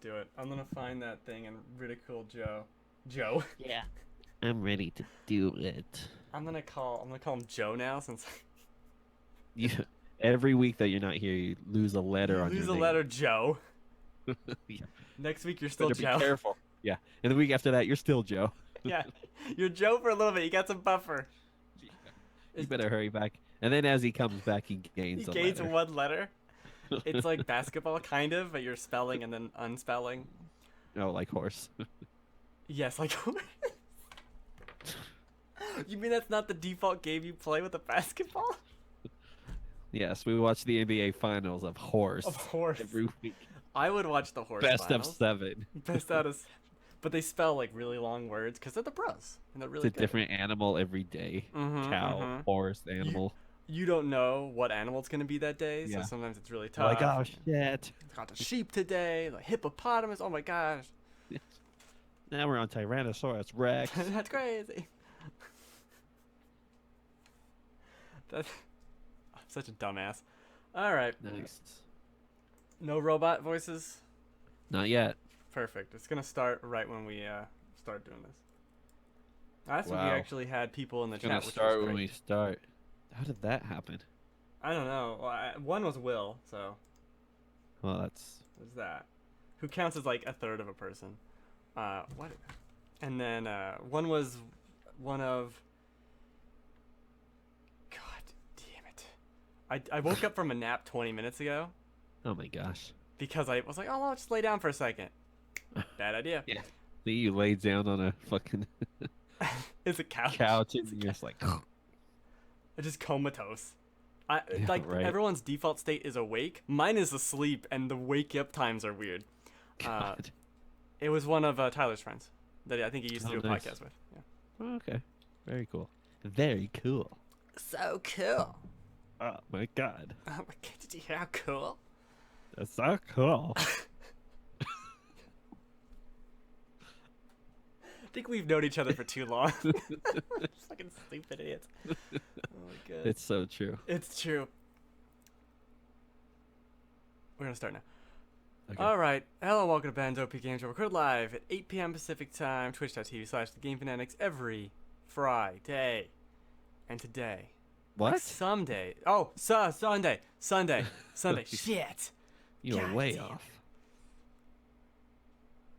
do it. I'm gonna find that thing and ridicule Joe. Joe. Yeah. I'm ready to do it. I'm gonna call him Joe now since You every week that you're not here, you lose a you letter on lose your a name. letter Joe. Yeah. Next week you're still Better be Joe. careful. Yeah. And the week after that, you're still Joe. Yeah, you're Joe for a little bit. You got some buffer. Yeah. You Is better hurry back. And then as he comes back, he he gains a gains letter. one letter? It's like basketball, kind of, but you're spelling and then unspelling. Oh, like horse. Yes, like. You mean that's not the default game you play with a basketball? Yes, we watch the NBA finals of Of horse course. every week. I would watch the horse Best of finals. 7. Best out of. But they spell like really long words because they're the pros and they're It's really a good. different animal every day. Mm-hmm. Cow, Mm-hmm. horse, You animal. you don't know what animal it's gonna be that day, so Yeah. sometimes it's really You're like, tough. oh shit. It's got the sheep today, the hippopotamus. Oh my gosh, Now we're on Tyrannosaurus Rex. that's crazy. That's I'm such a dumbass. All right, Nice. no robot voices. Not yet. Perfect. It's gonna start right when we start doing this. Last week we Wow. actually had people in the It's gonna chat, which start was when great. we start. How did that happen? I don't know. Well, one was Will, so Well, that's there's that. Who counts as like a third of a person. What? And then one was one of. God damn it! I woke up from a nap 20 minutes ago oh my gosh. because I was like, oh, I'll just lay down for a second. Bad idea. Yeah. See, you laid down on a fucking It's a couch. couch It's and a you're couch. just like, I just comatose. I yeah, like right. everyone's default state is awake. Mine is asleep, and the wake up times are weird. God. It was one of Tyler's friends that I think he used to Oh, do a nice. podcast with. Yeah. Oh, okay. Very cool. Very cool. So cool. Oh my god. Oh my god, did you hear how cool? That's so cool. I think we've known each other for too long. Fucking stupid idiots. Oh my god. It's so true. It's true. We're gonna start now. Okay. All right. Hello, and welcome to Ben's OP Games. We record live at 8 p.m. Pacific time, twitch.tv/TheGameFanatics every Friday. And today, like What? someday. Oh, Sunday. Sunday. Shit. You were God way damn. off.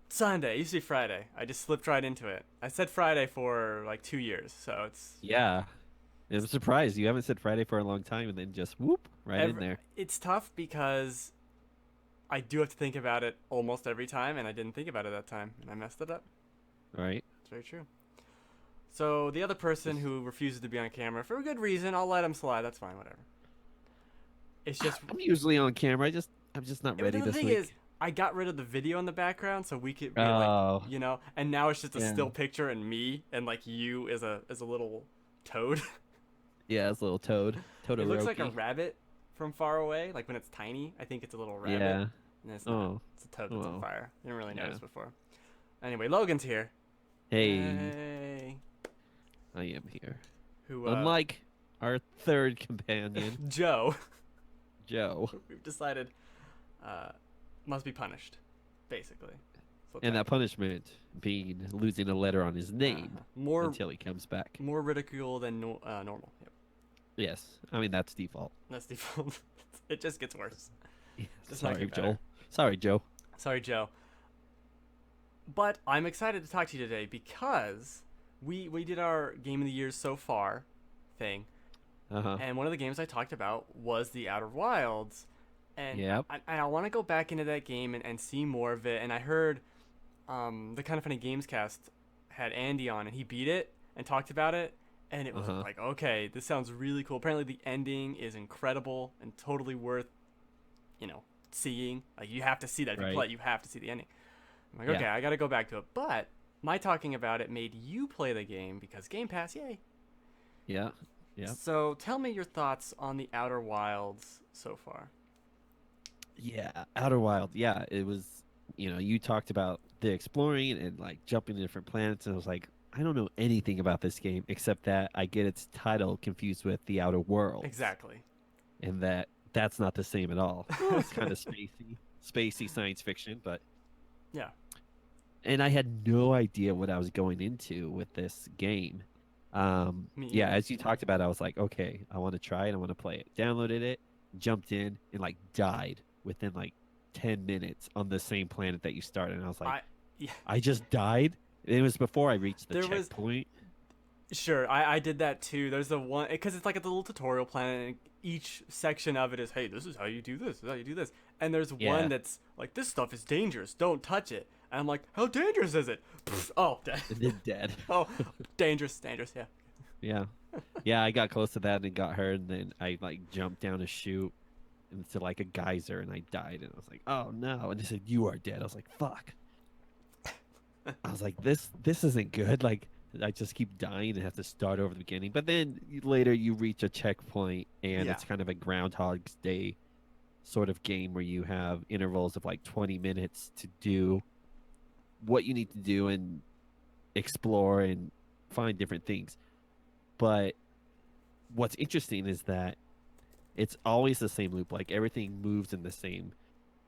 Sunday. It used to be Friday. I just slipped right into it. I said Friday for like 2 years, so it's Yeah. I'm surprised you haven't said Friday for a long time and then just whoop right in there. It's tough because I do have to think about it almost every time, and I didn't think about it that time, and I messed it up. All right. It's very true. So the other person who refuses to be on camera for a good reason, I'll let him slide. That's fine, whatever. It's just I'm usually on camera. I'm just not ready the this thing week. is, I got rid of the video in the background so we could be like, Oh, and now it's just a yeah. still picture and me and like you as a little toad. Yeah, it's a little toad. It looks like a Todoroki. rabbit from far away. Like when it's tiny, I think it's a little rabbit. Yeah. And it's not. Oh. It's a toad that's on Oh. fire. Didn't really Yeah. notice before. Anyway, Logan's here. Hey, Hey. I am here. Who? Unlike our third companion, Joe. Joe. We've decided must be punished, basically. So And that punishment being losing a letter on his name more until he comes back. more ridicule than normal. Yep. Yes. I mean, that's default. That's default. It just gets worse. Yeah, Does not sorry, get better. Joel. Sorry, Joe. Sorry, Joe. But I'm excited to talk to you today because we did our game of the year so far thing, Uh-huh. and one of the games I talked about was the Outer Wilds, and Yep. I want to go back into that game and see more of it. And I heard the Kind of Funny Games cast had Andy on, and he beat it and talked about it, and it was Uh-huh. like, okay, this sounds really cool. Apparently, the ending is incredible and totally worth, seeing. Like you have to see that if you Right. play, you have to see the ending. I'm like, Yeah. okay, I got to go back to it. But my talking about it made you play the game because Game Pass, yay. Yeah. Yep. So tell me your thoughts on the Outer Wilds so far. Yeah, Outer Wild. Yeah, it was, you talked about the exploring and like jumping to different planets, and I was like, I don't know anything about this game except that I get its title confused with The Outer Worlds. Exactly. And that's not the same at all. Well, it's kind of spacey science fiction, but Yeah. and I had no idea what I was going into with this game. Me Yeah, either. as you talked about, I was like, okay, I want to try it. I want to play it. Downloaded it, jumped in, and like died within like 10 minutes on the same planet that you started. And I was like, I yeah. I just died. It was before I reached the There was checkpoint. sure. I did that too. There's the one because it's like a little tutorial planet, and each section of it is, hey, this is how you do this. This is how you do this. And there's one Yeah, that's like, this stuff is dangerous. Don't touch it. And I'm like, how dangerous is it? Pfft, oh, and then dead. oh, dangerous, dangerous. Yeah. Yeah, yeah. I got close to that and got hurt, and then I like jumped down a chute into like a geyser, and I died. And I was like, oh no! And they said you are dead. I was like, fuck. I was like, this isn't good. Like, I just keep dying and have to start over the beginning. But then later you reach a checkpoint, and Yeah. it's kind of a Groundhog's Day sort of game where you have intervals of like 20 minutes to do what you need to do and explore and find different things. But what's interesting is that it's always the same loop. Like everything moves in the same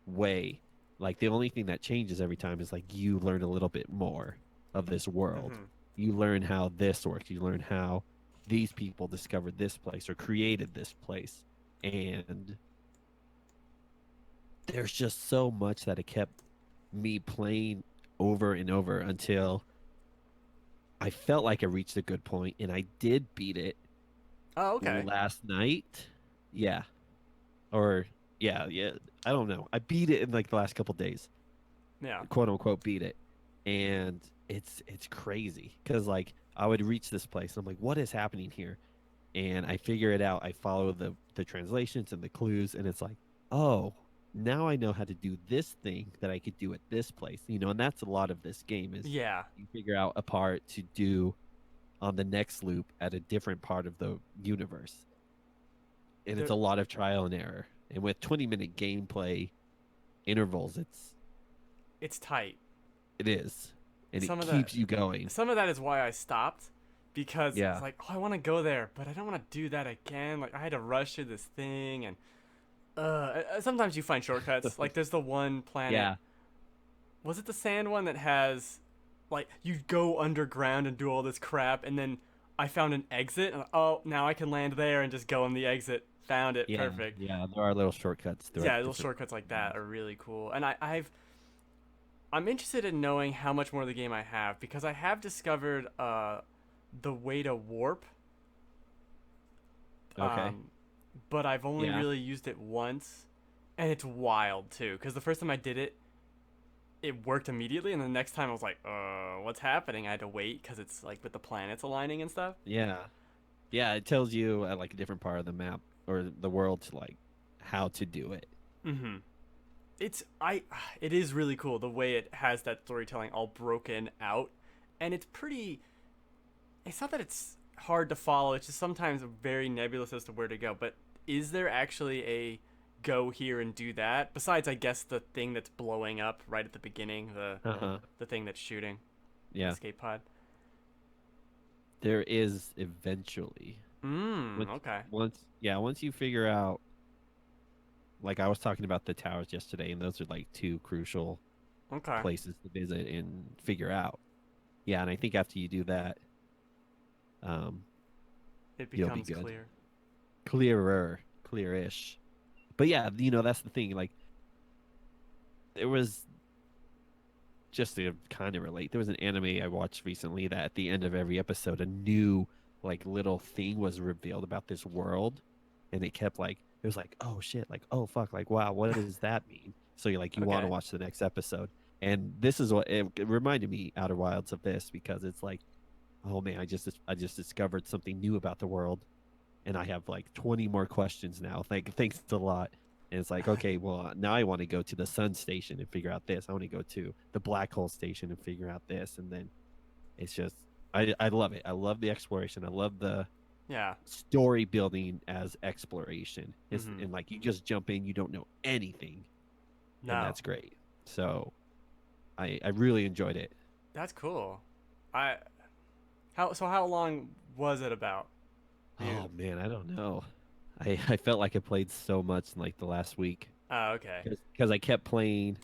way. Like the only thing that changes every time is like you learn a little bit more of this world. Hmm. You learn how this works. You learn how these people discovered this place or created this place. And there's just so much that it kept me playing over and over until I felt like I reached a good point and I did beat it Oh, okay. last night. Yeah. Or yeah. I don't know. I beat it in like the last couple days. Yeah. Quote unquote beat it. And it's crazy cuz like I would reach this place. I'm like what is happening here? And I figure it out. I follow the translations and the clues and it's like, "Oh, now I know how to do this thing that I could do at this place." You know, and that's a lot of this game is Yeah. you figure out a part to do on the next loop at a different part of the universe. And it's There, a lot of trial and error. And with 20-minute gameplay intervals, it's tight. it is. And it Some of that, keeps you going. some of that is why I stopped, because it's Yeah. like, oh, I want to go there, but I don't want to do that again. Like I had to rush through this thing, and sometimes you find shortcuts. Like there's the one planet. Yeah. Was it the sand one that has, like, you go underground and do all this crap, and then I found an exit. And, oh, now I can land there and just go in the exit. Found it. Yeah. Perfect. Yeah, there are little shortcuts throughout Yeah, little different shortcuts like that are really cool. And I'm interested in knowing how much more of the game I have, because I have discovered the way to warp, Okay. um, but I've only Yeah. really used it once, and it's wild too. Because the first time I did it, it worked immediately, and the next time I was like, what's happening? I had to wait because it's like with the planets aligning and stuff. Yeah. Yeah, it tells you at like a different part of the map or the world to like how to do it. Mm-hmm. It's I it is really cool the way it has that storytelling all broken out, and it's pretty. It's not that it's hard to follow. It's just sometimes very nebulous as to where to go. But is there actually a go here and do that? Besides, I guess the thing that's blowing up right at the beginning, Uh-huh. the thing that's shooting the Yeah. escape pod. There is eventually. Once Okay. once you figure out like I was talking about the towers yesterday and those are like two crucial Okay. places to visit and figure out. Yeah, and I think after you do that, um, It you'll be becomes good. clear. Clearish. But yeah, you know, that's the thing. Like there was just to kind of relate, there was an anime I watched recently that at the end of every episode, a new like little thing was revealed about this world, and it kept like it was like, oh shit, like oh fuck, like wow, what does that mean? So you're like you want to Okay. watch the next episode, and this is what it reminded me, Outer Wilds, of this because it's like, oh man, I just discovered something new about the world, and I have like 20 more questions now. Thanks a lot. And it's like, okay, well, now I want to go to the sun station and figure out this. I want to go to the black hole station and figure out this. And then it's just, I love it. I love the exploration. I love the Yeah. story building as exploration. Mm-hmm. And like, you just jump in, you don't know anything. And No. that's great. So I really enjoyed it. That's cool. I how long was it about? Oh You. man, I don't know. I felt like I played so much in like the last week Oh, okay. because I kept playing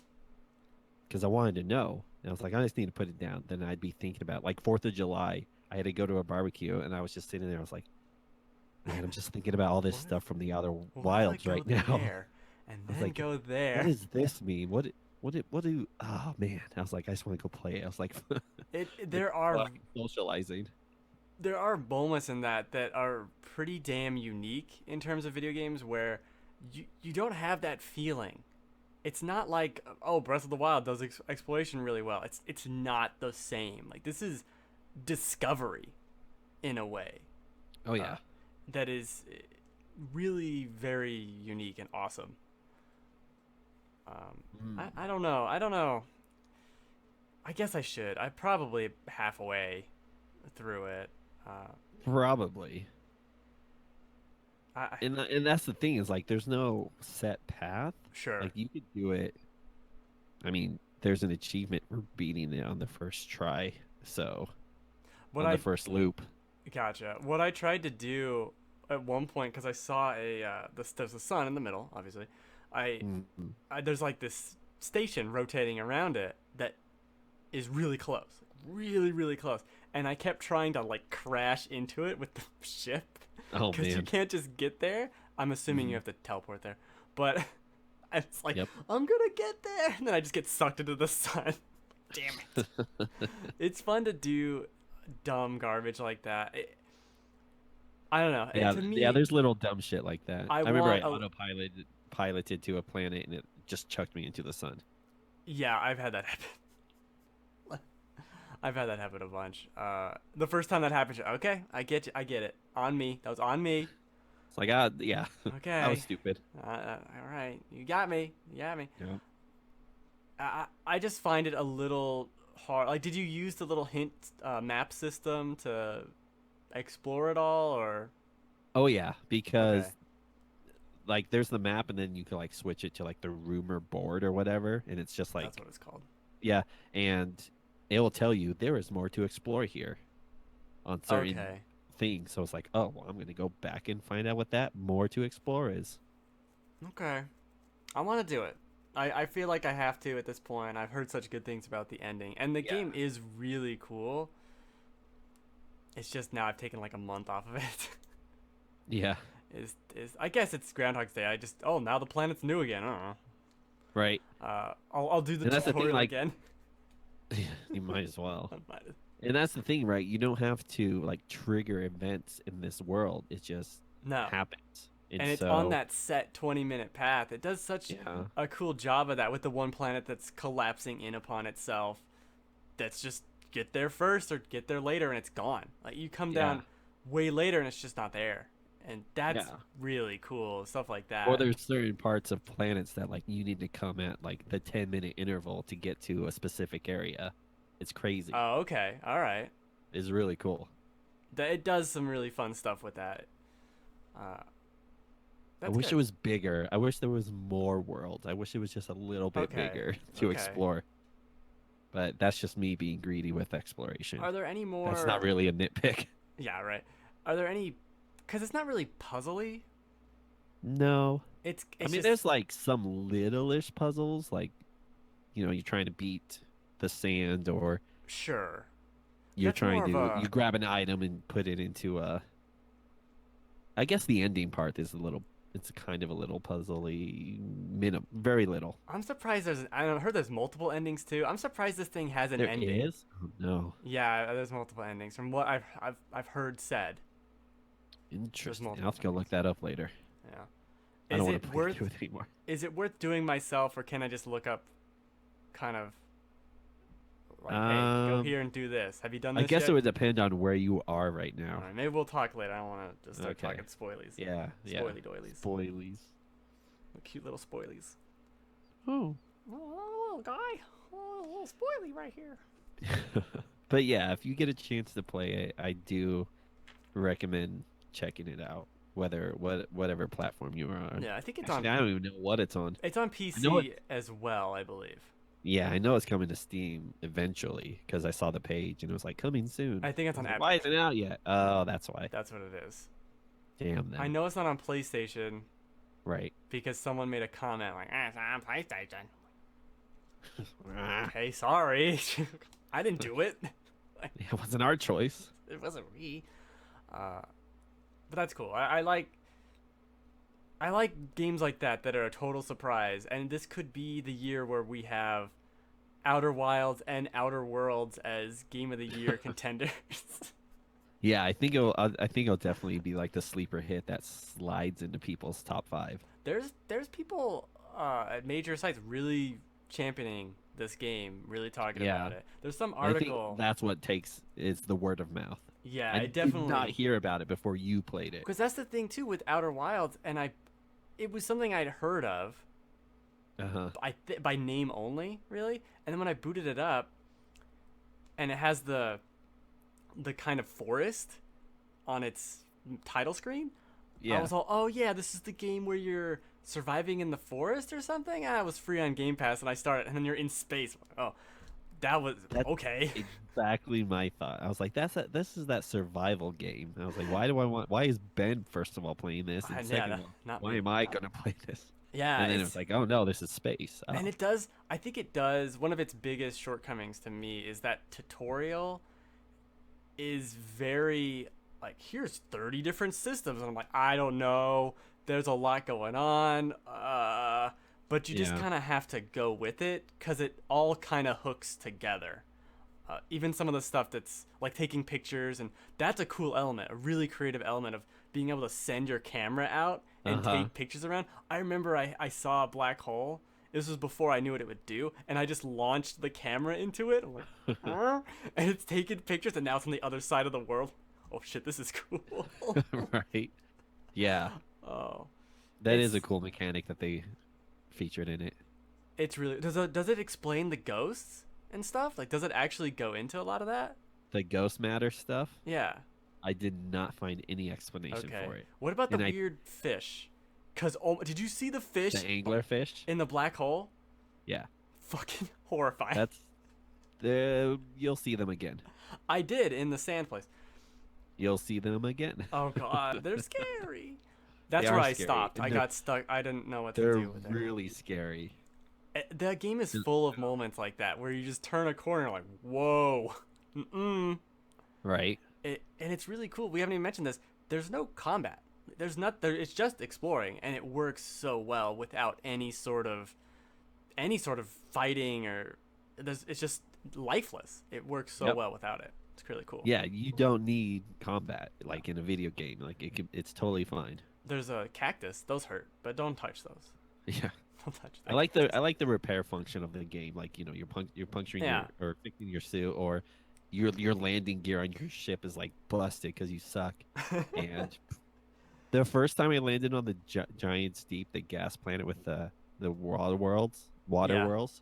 because I wanted to know. And I was like, I just need to put it down. Then I'd be thinking about like 4th of July. I had to go to a barbecue, and I was just sitting there. I was like, man, I'm just thinking about all this What if, stuff from the Outer what if I Wilds go right now. there and I was then like, go what there? does this mean? What do? Oh man, I was like, I just want to go play. I was like, the There are socializing. moments in that are pretty damn unique in terms of video games where you don't have that feeling. It's not like, oh, Breath of the Wild does exploration really well. It's not the same. Like, this is discovery in a way Oh uh, yeah. that is really very unique and awesome. I don't know. I don't know. I guess I should. I'm probably halfway through it. Uh, Probably. I And that's the thing is like there's no set path. sure. Like you could do it. I mean, there's an achievement for beating it on the first try. So What on the I first loop. Gotcha. What I tried to do at one point, because I saw there's a sun in the middle, obviously. I, Mhm. there's like this station rotating around it that is really close, really really close, and I kept trying to like crash into it with the ship, Oh because you man. can't just get there. I'm assuming you Mhm. have to teleport there, but it's like Yep. I'm gonna get there, and then I just get sucked into the sun. Damn it! It's fun to do dumb garbage like that. I don't know. Yeah, To yeah, me, there's little dumb shit like that. I I remember I want a. piloted to a planet and it just chucked me into the sun. Yeah, I've had that happen. I've had that happen a bunch. The first time that happened, okay, I get you, I get it. On me. That was on me. It's like, yeah, I was Okay. stupid. All right. You got me. You got me. Yeah. I just find it a little hard. Like, did you use the little hint map system to explore it all, or? Oh yeah, because Okay. like there's the map and then you can like switch it to like the rumor board or whatever and it's just That's like what it's called. yeah, and it will tell you there is more to explore here on certain Okay. things. So it's like, oh, well, I'm gonna go back and find out what that more to explore is. Okay. I want to do it. I feel like I have to at this point. I've heard such good things about the ending. And the Yeah. game is really cool. It's just now I've taken like a month off of it. Yeah. is I guess it's Groundhog's Day. I just now the planet's new again. I don't know. Right. I'll do the And that's the thing, tutorial like again. you might as well. I might as- And that's the thing, right? You don't have to like trigger events in this world. It just No. happens. And And it's on so that set 20-minute path. It does such yeah. a cool job of that with the one planet that's collapsing in upon itself. That's just get there first or get there later and it's gone. Like you come Yeah. down way later and it's just not there. And that's Yeah. really cool. Stuff like that. Or there's certain parts of planets that like you need to come at like the 10-minute interval to get to a specific area. It's crazy. Oh, okay. All right. It's really cool. It does some really fun stuff with that. Uh, I that's wish good. it was bigger. I wish there was more worlds. I wish it was just a little bit Okay. bigger to Okay. explore. But that's just me being greedy with exploration. Are there any more? That's not really a nitpick. Yeah, right. Are there any? Because it's not really puzzly. No. It's I it's mean, just there's like some little-ish puzzles, like, you're trying to beat the sand, or sure. you're That's more trying of to, a you grab an item and put it into a, I guess the ending part is it's kind of a little puzzly, very little. I'm surprised I heard there's multiple endings too. I'm surprised this thing has an There ending. is? Oh, no. Yeah, there's multiple endings from what I've heard said. Interesting. multiple I'll have to go look that up later. Yeah. I Is don't want it to play worth through it anymore. is it worth doing myself or can I just look up kind of like hey, go here and do this. Have you done I this guess yet? it would depend on where you are right All now. right, maybe we'll talk later. I don't want to just start Okay. talking spoilies. Yeah, yeah. Spoily doilies. Spoilies. Cute little spoilies. Oh. Oh, little guy. Oh, a little spoily right here. But yeah, if you get a chance to play it, I do recommend checking it out. Whatever platform you are on. Yeah, I think it's Actually, I don't even know what it's on. It's on know PC as well, I believe. Yeah, I know it's coming to Steam eventually because I saw the page and it was like coming soon. I think it's on I was like, Epic. why isn't it out yet? Oh, that's why. That's what it is. Damn them. I know it's not on PlayStation Right. because someone made a comment like, it's on PlayStation. okay, sorry. I didn't do it. It wasn't our choice. It wasn't me. Uh, but that's cool. I like games like that are a total surprise, and this could be the year where we have Outer Wilds and Outer Worlds as Game of the Year contenders. Yeah, I think it'll definitely be like the sleeper hit that slides into people's top 5. There's people at major sites really championing this game, really talking Yeah. about it. There's some I think article. that's what takes is the word of mouth. Yeah, I it did not definitely. hear about it before you played it. Because that's the thing too with Outer Wilds, and it was something I'd heard of, Uh-huh. by name only, really. And then when I booted it up, and it has the kind of forest on its title screen, Yeah. I was all, oh yeah, this is the game where you're surviving in the forest or something. It was free on Game Pass, and I started, and then you're in space. Oh, that's okay. Exactly my thought. I was like, this is that survival game. I was like, why is Ben first of all playing this? And Yeah, second of all, not why me. am I gonna play this? Yeah, And then it was like, oh no, this is space. Oh. and it does. I think it does. One of its biggest shortcomings to me is that tutorial is very like, here's 30 different systems, and I'm like, I don't know. There's a lot going on. But you just Yeah. kind of have to go with it because it all kind of hooks together. Even some of the stuff that's like taking pictures, and that's a cool element, a really creative element of being able to send your camera out and take pictures around. I remember I saw a black hole. This was before I knew what it would do, and I just launched the camera into it. I'm like, huh? And it's taking pictures, and now it's on the other side of the world. Oh shit, this is cool. Right. Yeah. Oh, That is a It's- cool mechanic that they featured in it. it's really does it explain the ghosts and stuff? Like, does it actually go into a lot of that? The ghost matter stuff, Yeah. I did not find any explanation Okay. for it. What about the And I- weird fish? Cause did you see the fish The anglerfish? in the black hole? Yeah. Fucking horrifying. That's you'll see them again. I did in the sand place. You'll see them again. Oh god, they're scary. That's They where are I scary, stopped. and I they're- got stuck. I didn't know what to They're do with it. really scary. The game is full of moments like that where you just turn a corner like, whoa, Right? and it's really cool. We haven't even mentioned this. There's no combat. There's not there. It's just exploring, and it works so well without any sort of fighting or. It's just lifeless. It works so Yep. well without it. It's really cool. Yeah, you don't need combat like in a video game. Like it's totally fine. There's a cactus. Those hurt, but don't touch those. Yeah. Don't touch. I like the repair function of the game. Like, you know, you're puncturing Yeah. or fixing your suit, or your landing gear on your ship is like busted because you suck. And the first time I landed on the giant steep, the gas planet with the water Yeah. worlds,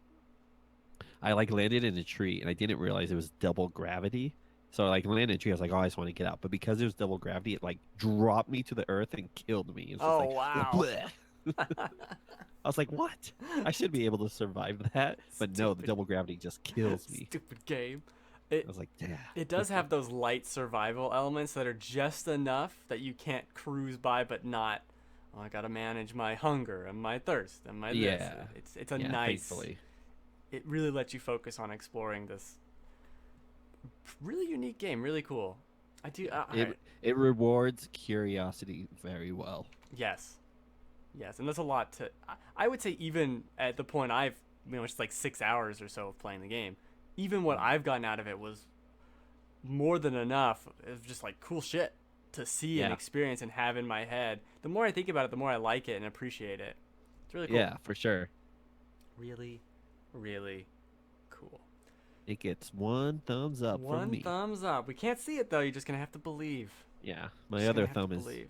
I like landed in a tree and I didn't realize it was double gravity. So I like landed in a tree. I was like, oh, I just want to get out. But because it was double gravity, it like dropped me to the earth and killed me. It's just Oh, like, wow. bleh. I was like, what? I should be able to survive that. But no, the Stupid. double gravity just kills me. Stupid game. I was like, yeah. It does have those light survival elements that are just enough that you can't cruise by, but not. Oh, I gotta manage my hunger and my thirst and my this. Yeah. It's a Yeah, nice. thankfully. It really lets you focus on exploring this really unique game. Really cool. I do. It rewards curiosity very well. Yes, and there's a lot to. I would say even at the point it's like 6 hours or so of playing the game. Even what I've gotten out of it was more than enough. It was just like cool shit to see and Yeah. experience and have in my head. The more I think about it, the more I like it and appreciate it. It's really cool. Yeah, for sure. Really, really cool. It gets one thumbs up from One me. thumbs up. We can't see it though. You're just gonna have to believe. Yeah, my Just other gonna have to thumb is. believe.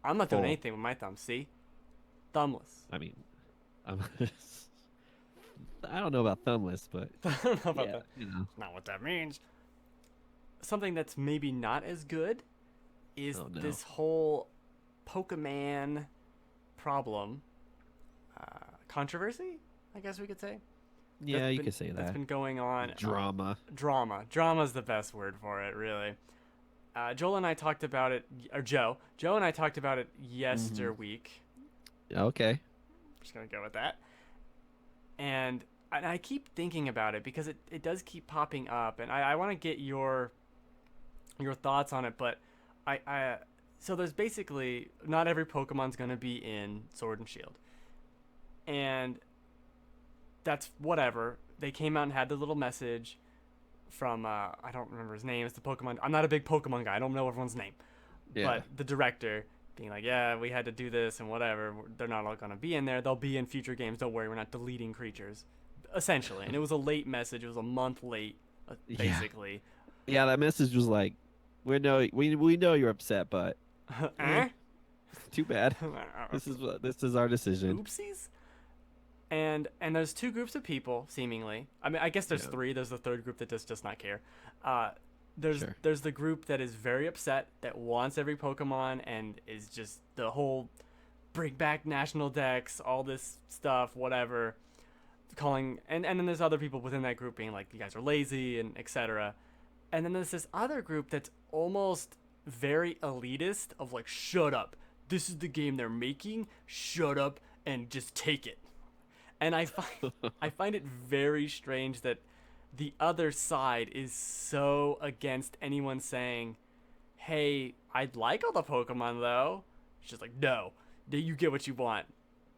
I'm not doing full. anything with my thumb. See, thumbless. I mean, I'm I don't know about thumbless, but I don't know about yeah, that. you know. Not what that means. Something that's maybe not as good is Oh, no. this whole Pokemon problem, controversy, I guess we could say. Yeah, That's you been- could say That's that. been going on. Drama. Drama's the best word for it, really. Joel and I talked about it, or Joe and I talked about it Mm-hmm. week. Okay. Just gonna go with that. And and I keep thinking about it because it does keep popping up, and I want to get your thoughts on it. But I so there's basically not every Pokemon's gonna be in Sword and Shield, and that's whatever. They came out and had the little message from I don't remember his name. It's the Pokemon. I'm not a big Pokemon guy. I don't know everyone's name, Yeah. but the director being like, yeah, we had to do this and whatever. They're not all gonna be in there. They'll be in future games. Don't worry, we're not deleting creatures, essentially. And it was a late message. It was a month late, Yeah. basically. Yeah, that message was like, we know you're upset, but eh, Eh? too bad. This is our decision. Oopsies. And there's two groups of people seemingly. I mean, I guess there's Yeah. three. There's the third group that does not care. Uh, Sure. there's the group that is very upset that wants every Pokemon and is just the whole bring back national decks, all this stuff, whatever. Calling and then there's other people within that group being like, you guys are lazy and etc. And then there's this other group that's almost very elitist of like, shut up. This is the game they're making. Shut up and just take it. And I find it very strange that the other side is so against anyone saying, "Hey, I'd like all the Pokemon though." It's just like, "No, you get what you want.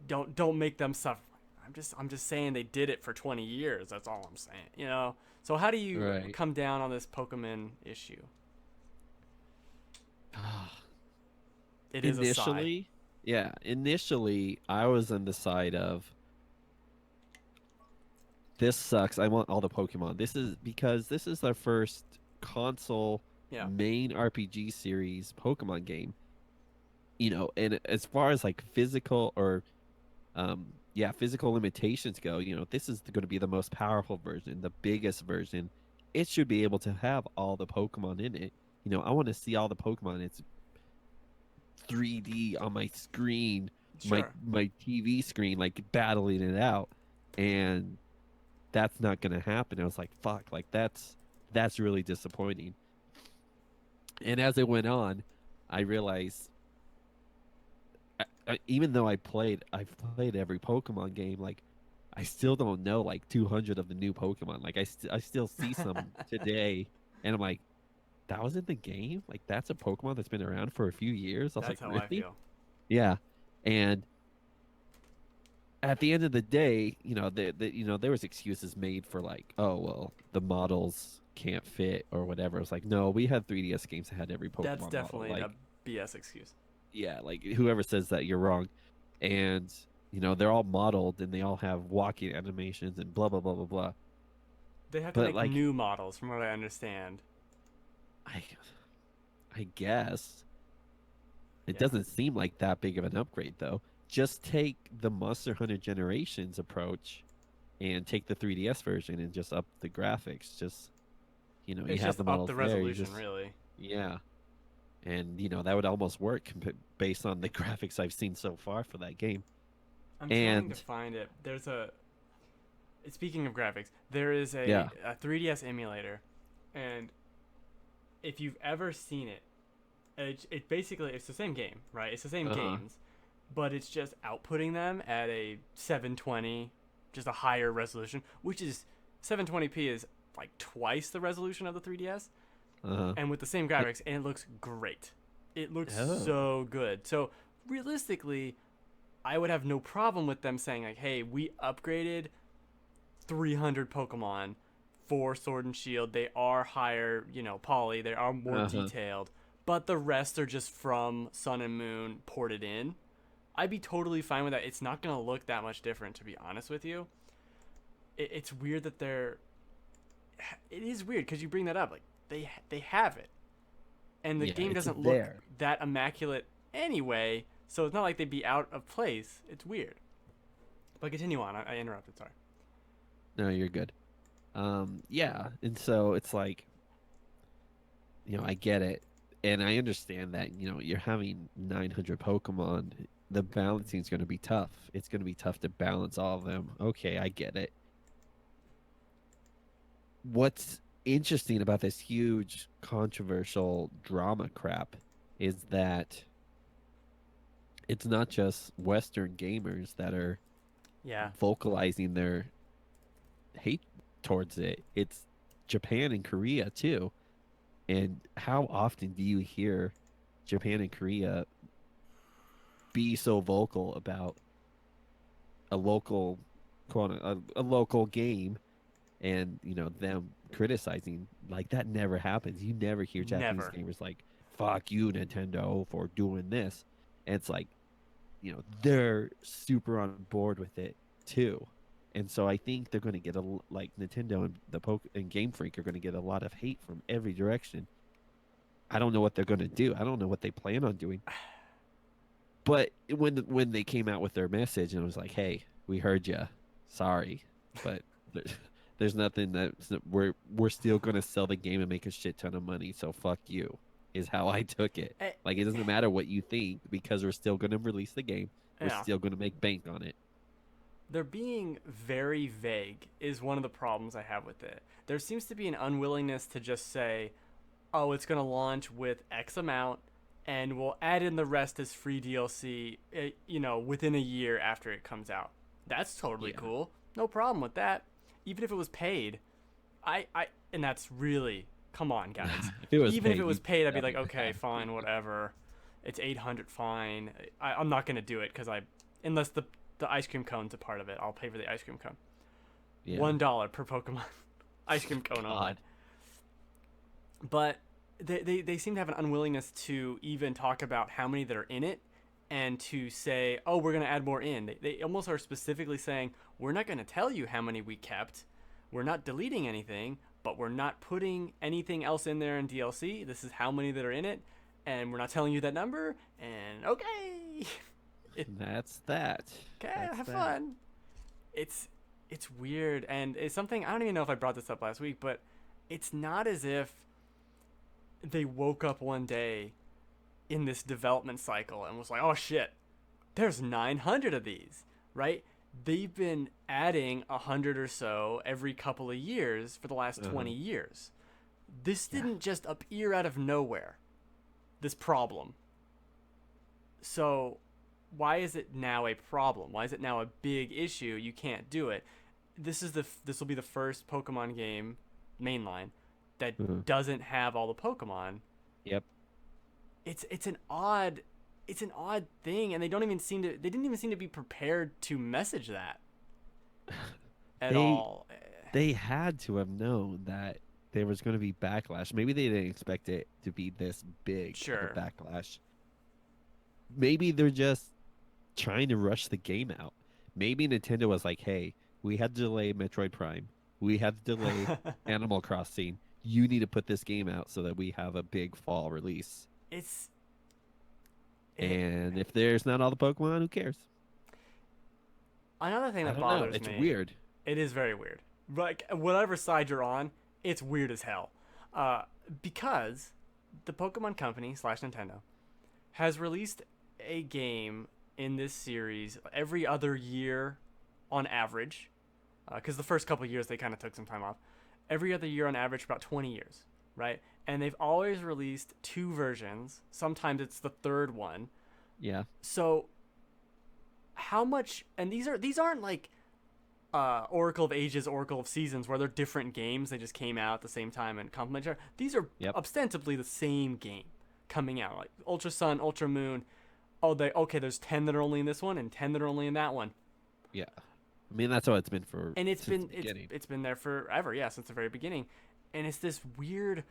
Don't make them suffer." I'm just saying they did it for 20 years. That's all I'm saying. You know. So how do you Right. come down on this Pokemon issue? It is a sigh. Initially, yeah, initially I was on the side of this sucks. I want all the Pokemon. This is because this is their first console Yeah. main RPG series Pokemon game. And as far as like physical or physical limitations go, this is going to be the most powerful version, the biggest version. It should be able to have all the Pokemon in it. I want to see all the Pokemon. It's 3D on my screen, Sure. my TV screen, like battling it out, and that's not gonna happen. I was like, fuck, like that's really disappointing. And as it went on, I realized, even though I've played every Pokemon game, like I still don't know like 200 of the new Pokemon. Like I still see some today, and I'm like, that was in the game. Like that's a Pokemon that's been around for a few years. I was That's like, how I really? feel. Yeah, and at the end of the day, there was excuses made for like, oh well, the models can't fit or whatever. It's like, no, we had 3DS games that had every Pokemon That's model. definitely Like, a BS excuse. yeah, like whoever says that, you're wrong. And they're all modeled and they all have walking animations and blah blah blah blah blah. They have to But make like, new models, from what I understand. I I guess it Yeah. doesn't seem like that big of an upgrade though. Just take the Monster Hunter Generations approach and take the 3DS version and just up the graphics. Just you It's have just the up models the there. You resolution, just really. yeah, and that would almost work based on the graphics I've seen so far for that game. I'm trying to And find it. Speaking of graphics, there is yeah, a 3DS emulator, and if you've ever seen it, it basically it's the same game, right? It's the same uh-huh, games, but it's just outputting them at a 720, just a higher resolution, which is 720p is like twice the resolution of the 3DS, uh-huh. and with the same graphics, and it looks great. It looks Oh, so good. So realistically, I would have no problem with them saying like, "Hey, we upgraded 300 Pokemon for Sword and Shield. They are higher, poly. They are more uh-huh. detailed, but the rest are just from Sun and Moon ported in." I'd be totally fine with that. It's not gonna look that much different, to be honest with you. It's weird that they're. It is weird because you bring that up. Like they have it, and the Yeah, game it's doesn't look there. that immaculate anyway. So it's not like they'd be out of place. It's weird. But continue on. I interrupted. Sorry. No, you're good. Yeah, and so it's like, I get it, and I understand that, you're having 900 Pokemon. The balancing is going to be tough. It's going to be tough to balance all of them. Okay, I get it. What's interesting about this huge controversial drama crap is that it's not just Western gamers that are Yeah. vocalizing their hate towards it. It's Japan and Korea too. And how often do you hear Japan and Korea be so vocal about a local a local game and them criticizing like that never happens. You never hear Japanese Never. gamers like fuck you Nintendo for doing this. And it's like, they're super on board with it too. And so I think they're going to get like Nintendo and and Game Freak are going to get a lot of hate from every direction. I don't know what they're going to do. I don't know what they plan on doing. But when they came out with their message and it was like, "Hey, we heard you. Sorry, but there's nothing we're still going to sell the game and make a shit ton of money. So fuck you." Is how I took it. Eh, Like it doesn't matter what you think because we're still going to release the game. We're yeah. still going to make bank on it. They're being very vague is one of the problems I have with it. There seems to be an unwillingness to just say, "Oh, it's going to launch with X amount and we'll add in the rest as free DLC, within a year after it comes out." That's totally Yeah. cool. No problem with that. Even if it was paid. And that's really, come on, guys. If it was Even if paid, it was paid, I'd be like, definitely okay, have. fine, whatever. It's 800, fine. I'm not gonna do it because unless the ice cream cone's a part of it, I'll pay for the ice cream cone. Yeah. $1 per Pokemon ice cream cone online. God. But they seem to have an unwillingness to even talk about how many that are in it and to say, oh, we're going to add more in. They almost are specifically saying, we're not going to tell you how many we kept. We're not deleting anything, but we're not putting anything else in there in DLC. This is how many that are in it, and we're not telling you that number, and okay. That's that. Okay, That's have that. fun. It's weird, and it's something, I don't even know if I brought this up last week, but it's not as if they woke up one day in this development cycle and was like, oh shit, there's 900 of these, right? They've been adding 100 or so every couple of years for the last 20 years. This didn't just appear out of nowhere, this problem. So why is it now a problem? Why is it now a big issue? You can't do it. This will be the first Pokemon game mainline that doesn't have all the Pokemon. Yep. It's an odd thing, and they didn't even seem to be prepared to message that at all. They had to have known that there was going to be backlash. Maybe they didn't expect it to be this big of a backlash. Maybe they're just trying to rush the game out. Maybe Nintendo was like, "Hey, we had to delay Metroid Prime. We had to delay Animal Crossing. You need to put this game out so that we have a big fall release." And if there's not all the Pokemon, who cares? Another thing I that don't know. bothers It's me. weird. It is very weird. Like, whatever side you're on, it's weird as hell. Because the Pokemon Company / Nintendo has released a game in this series every other year on average. Because the first couple of years they kind of took some time off. Every other year on average for about 20 years, right? And they've always released 2 versions. Sometimes it's the third one. Yeah. So how much, and these aren't like Oracle of Ages, Oracle of Seasons, where they're different games. They just came out at the same time and complement each other. These are ostensibly the same game coming out, like Ultra Sun, Ultra Moon. Oh, there's 10 that are only in this one and 10 that are only in that one. Yeah. I mean, that's how it's been for And it's been there forever, yeah, since the very beginning. And it's this weird,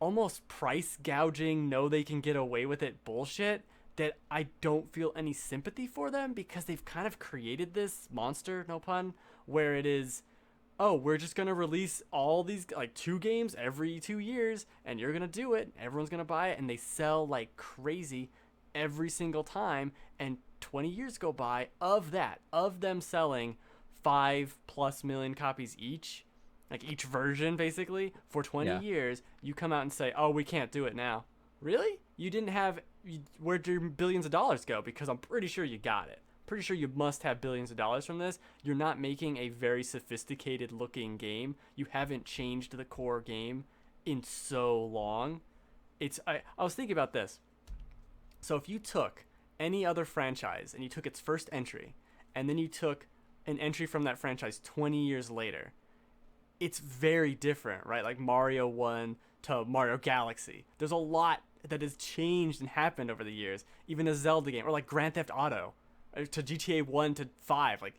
almost price gouging, know they can get away with it bullshit that I don't feel any sympathy for them, because they've kind of created this monster, no pun, where it is, oh, we're just going to release all these, like, 2 games every 2 years, and you're going to do it, everyone's going to buy it, and they sell like crazy every single time, and 20 years go by of them selling 5+ million copies each, like each version basically, for 20 years. You come out and say, oh, we can't do it now. Really? You didn't have, where'd your billions of dollars go? Because I'm pretty sure you got it. Pretty sure you must have billions of dollars from this. You're not making a very sophisticated looking game. You haven't changed the core game in so long. I was thinking about this. So if you took any other franchise and you took its first entry, and then you took an entry from that franchise 20 years later, it's very different, right? Like Mario 1 to Mario Galaxy. There's a lot that has changed and happened over the years. Even a Zelda game, or like Grand Theft Auto to GTA 1 to 5. Like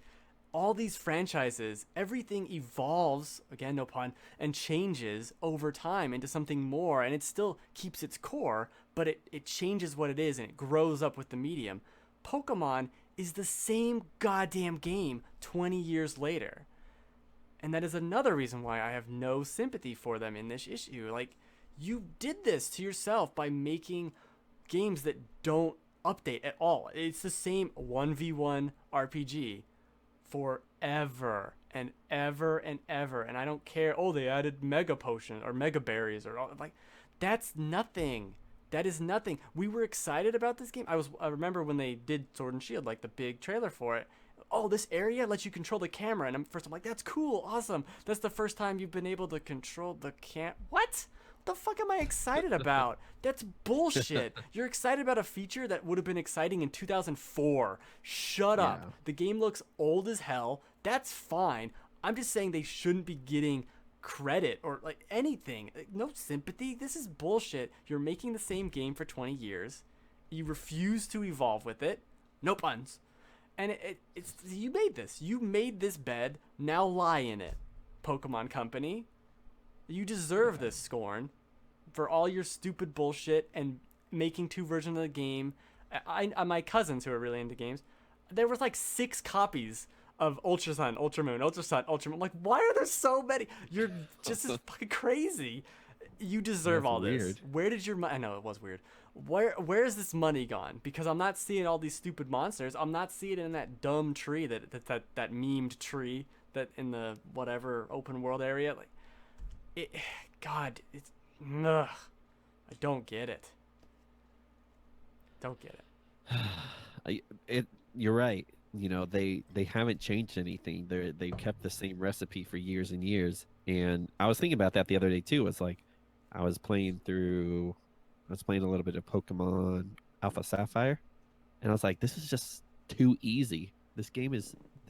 all these franchises, everything evolves, again, no pun, and changes over time into something more, and it still keeps its core, but it changes what it is and it grows up with the medium. Pokemon is the same goddamn game 20 years later. And that is another reason why I have no sympathy for them in this issue. Like, you did this to yourself by making games that don't update at all. It's the same 1v1 RPG forever and ever and ever. And I don't care. Oh, they added Mega Potion or Mega Berries or like, that's nothing. That is nothing. We were excited about this game. I remember when they did Sword and Shield, like the big trailer for it. Oh, this area lets you control the camera, and I'm like, that's cool, awesome. That's the first time you've been able to control the What the fuck am I excited about? That's bullshit. You're excited about a feature that would have been exciting in 2004. Shut up. Yeah. The game looks old as hell. That's fine. I'm just saying they shouldn't be getting credit or like anything. Like, no sympathy. This is bullshit. You're making the same game for 20 years. You refuse to evolve with it. No puns. And it's you made this. You made this bed. Now lie in it, Pokemon Company. You deserve this scorn for all your stupid bullshit and making 2 versions of the game. My cousins who are really into games, there was like 6 copies of Ultra Sun, Ultra Moon, Ultra Sun, Ultra Moon. Like, why are there so many? You're just as fucking crazy. You deserve all this. Weird. Where did your money? I know it was weird. Where is this money gone? Because I'm not seeing all these stupid monsters. I'm not seeing it in that dumb tree that memed tree that in the whatever open world area. Like, God, it's ugh. I don't get it. Don't get it. You're right. You know, they haven't changed anything. They've kept the same recipe for years and years. And I was thinking about that the other day too. It's like I was playing a little bit of Pokemon Alpha Sapphire, and I was like, this is just too easy. This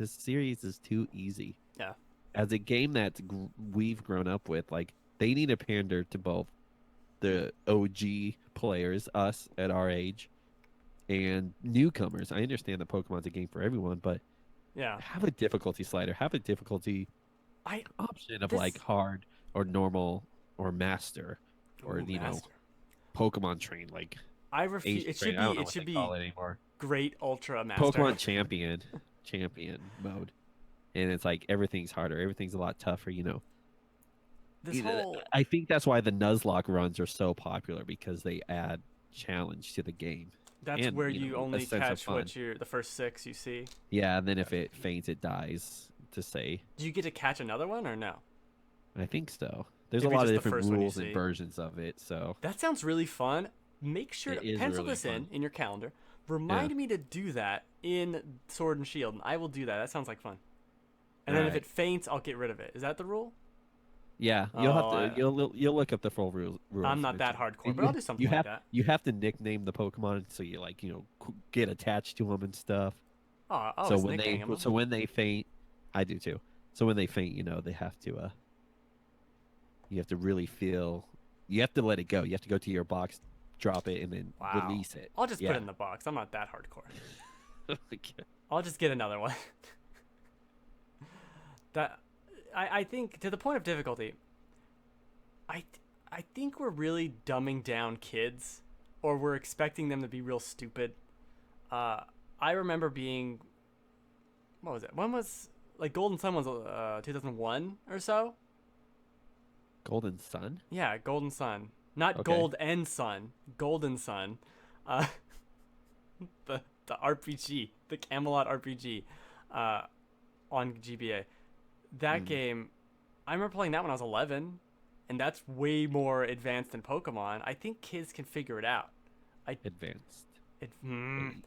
series is too easy. Yeah. As a game that we've grown up with, like, they need to pander to both the OG players, us at our age, and newcomers. I understand that Pokemon's a game for everyone, but Yeah. have a difficulty slider, have a difficulty option of like hard or normal or master, or Ooh, master. Pokemon train, like I refuse. It should I don't be. know It what should they be call it anymore. Great Ultra Master. Pokemon champion mode, and it's like everything's harder, everything's a lot tougher. This whole. I think that's why the Nuzlocke runs are so popular, because they add challenge to the game. That's and, where you you know, a only sense of catch fun. the first 6 you see. Yeah, and then if it faints, it dies. To say, Do you get to catch another one or no? I think so. There's Maybe a lot of just the different first one you rules and see. versions of it. So That sounds really fun. Make sure It to is pencil really this fun. in your calendar. Remind me to do that in Sword and Shield, and I will do that. That sounds like fun. And then if Alright. it faints, I'll get rid of it. Is that the rule? yeah, you'll Oh, have to you'll look up the full rules. I'm not that hardcore, but I'll do something like that. You have to nickname the Pokemon so you get attached to them and stuff. Oh, I So was when nicknaming them. when they faint, I do too. So when they faint, they have to you have to really feel. You have to let it go. You have to go to your box, drop it, and then Wow. release it. I'll just put Yeah. it in the box. I'm not that hardcore. Okay. I'll just get another one. I think to the point of difficulty, I think we're really dumbing down kids, or we're expecting them to be real stupid. I remember being, what was it? When was like Golden Sun was 2001 or so? Golden Sun? Yeah, Golden Sun, not Okay. Gold and Sun, Golden Sun. Uh, the RPG, the Camelot RPG, on GBA. That game, I remember playing that when I was 11, and that's way more advanced than Pokemon. I think kids can figure it out. Advanced. And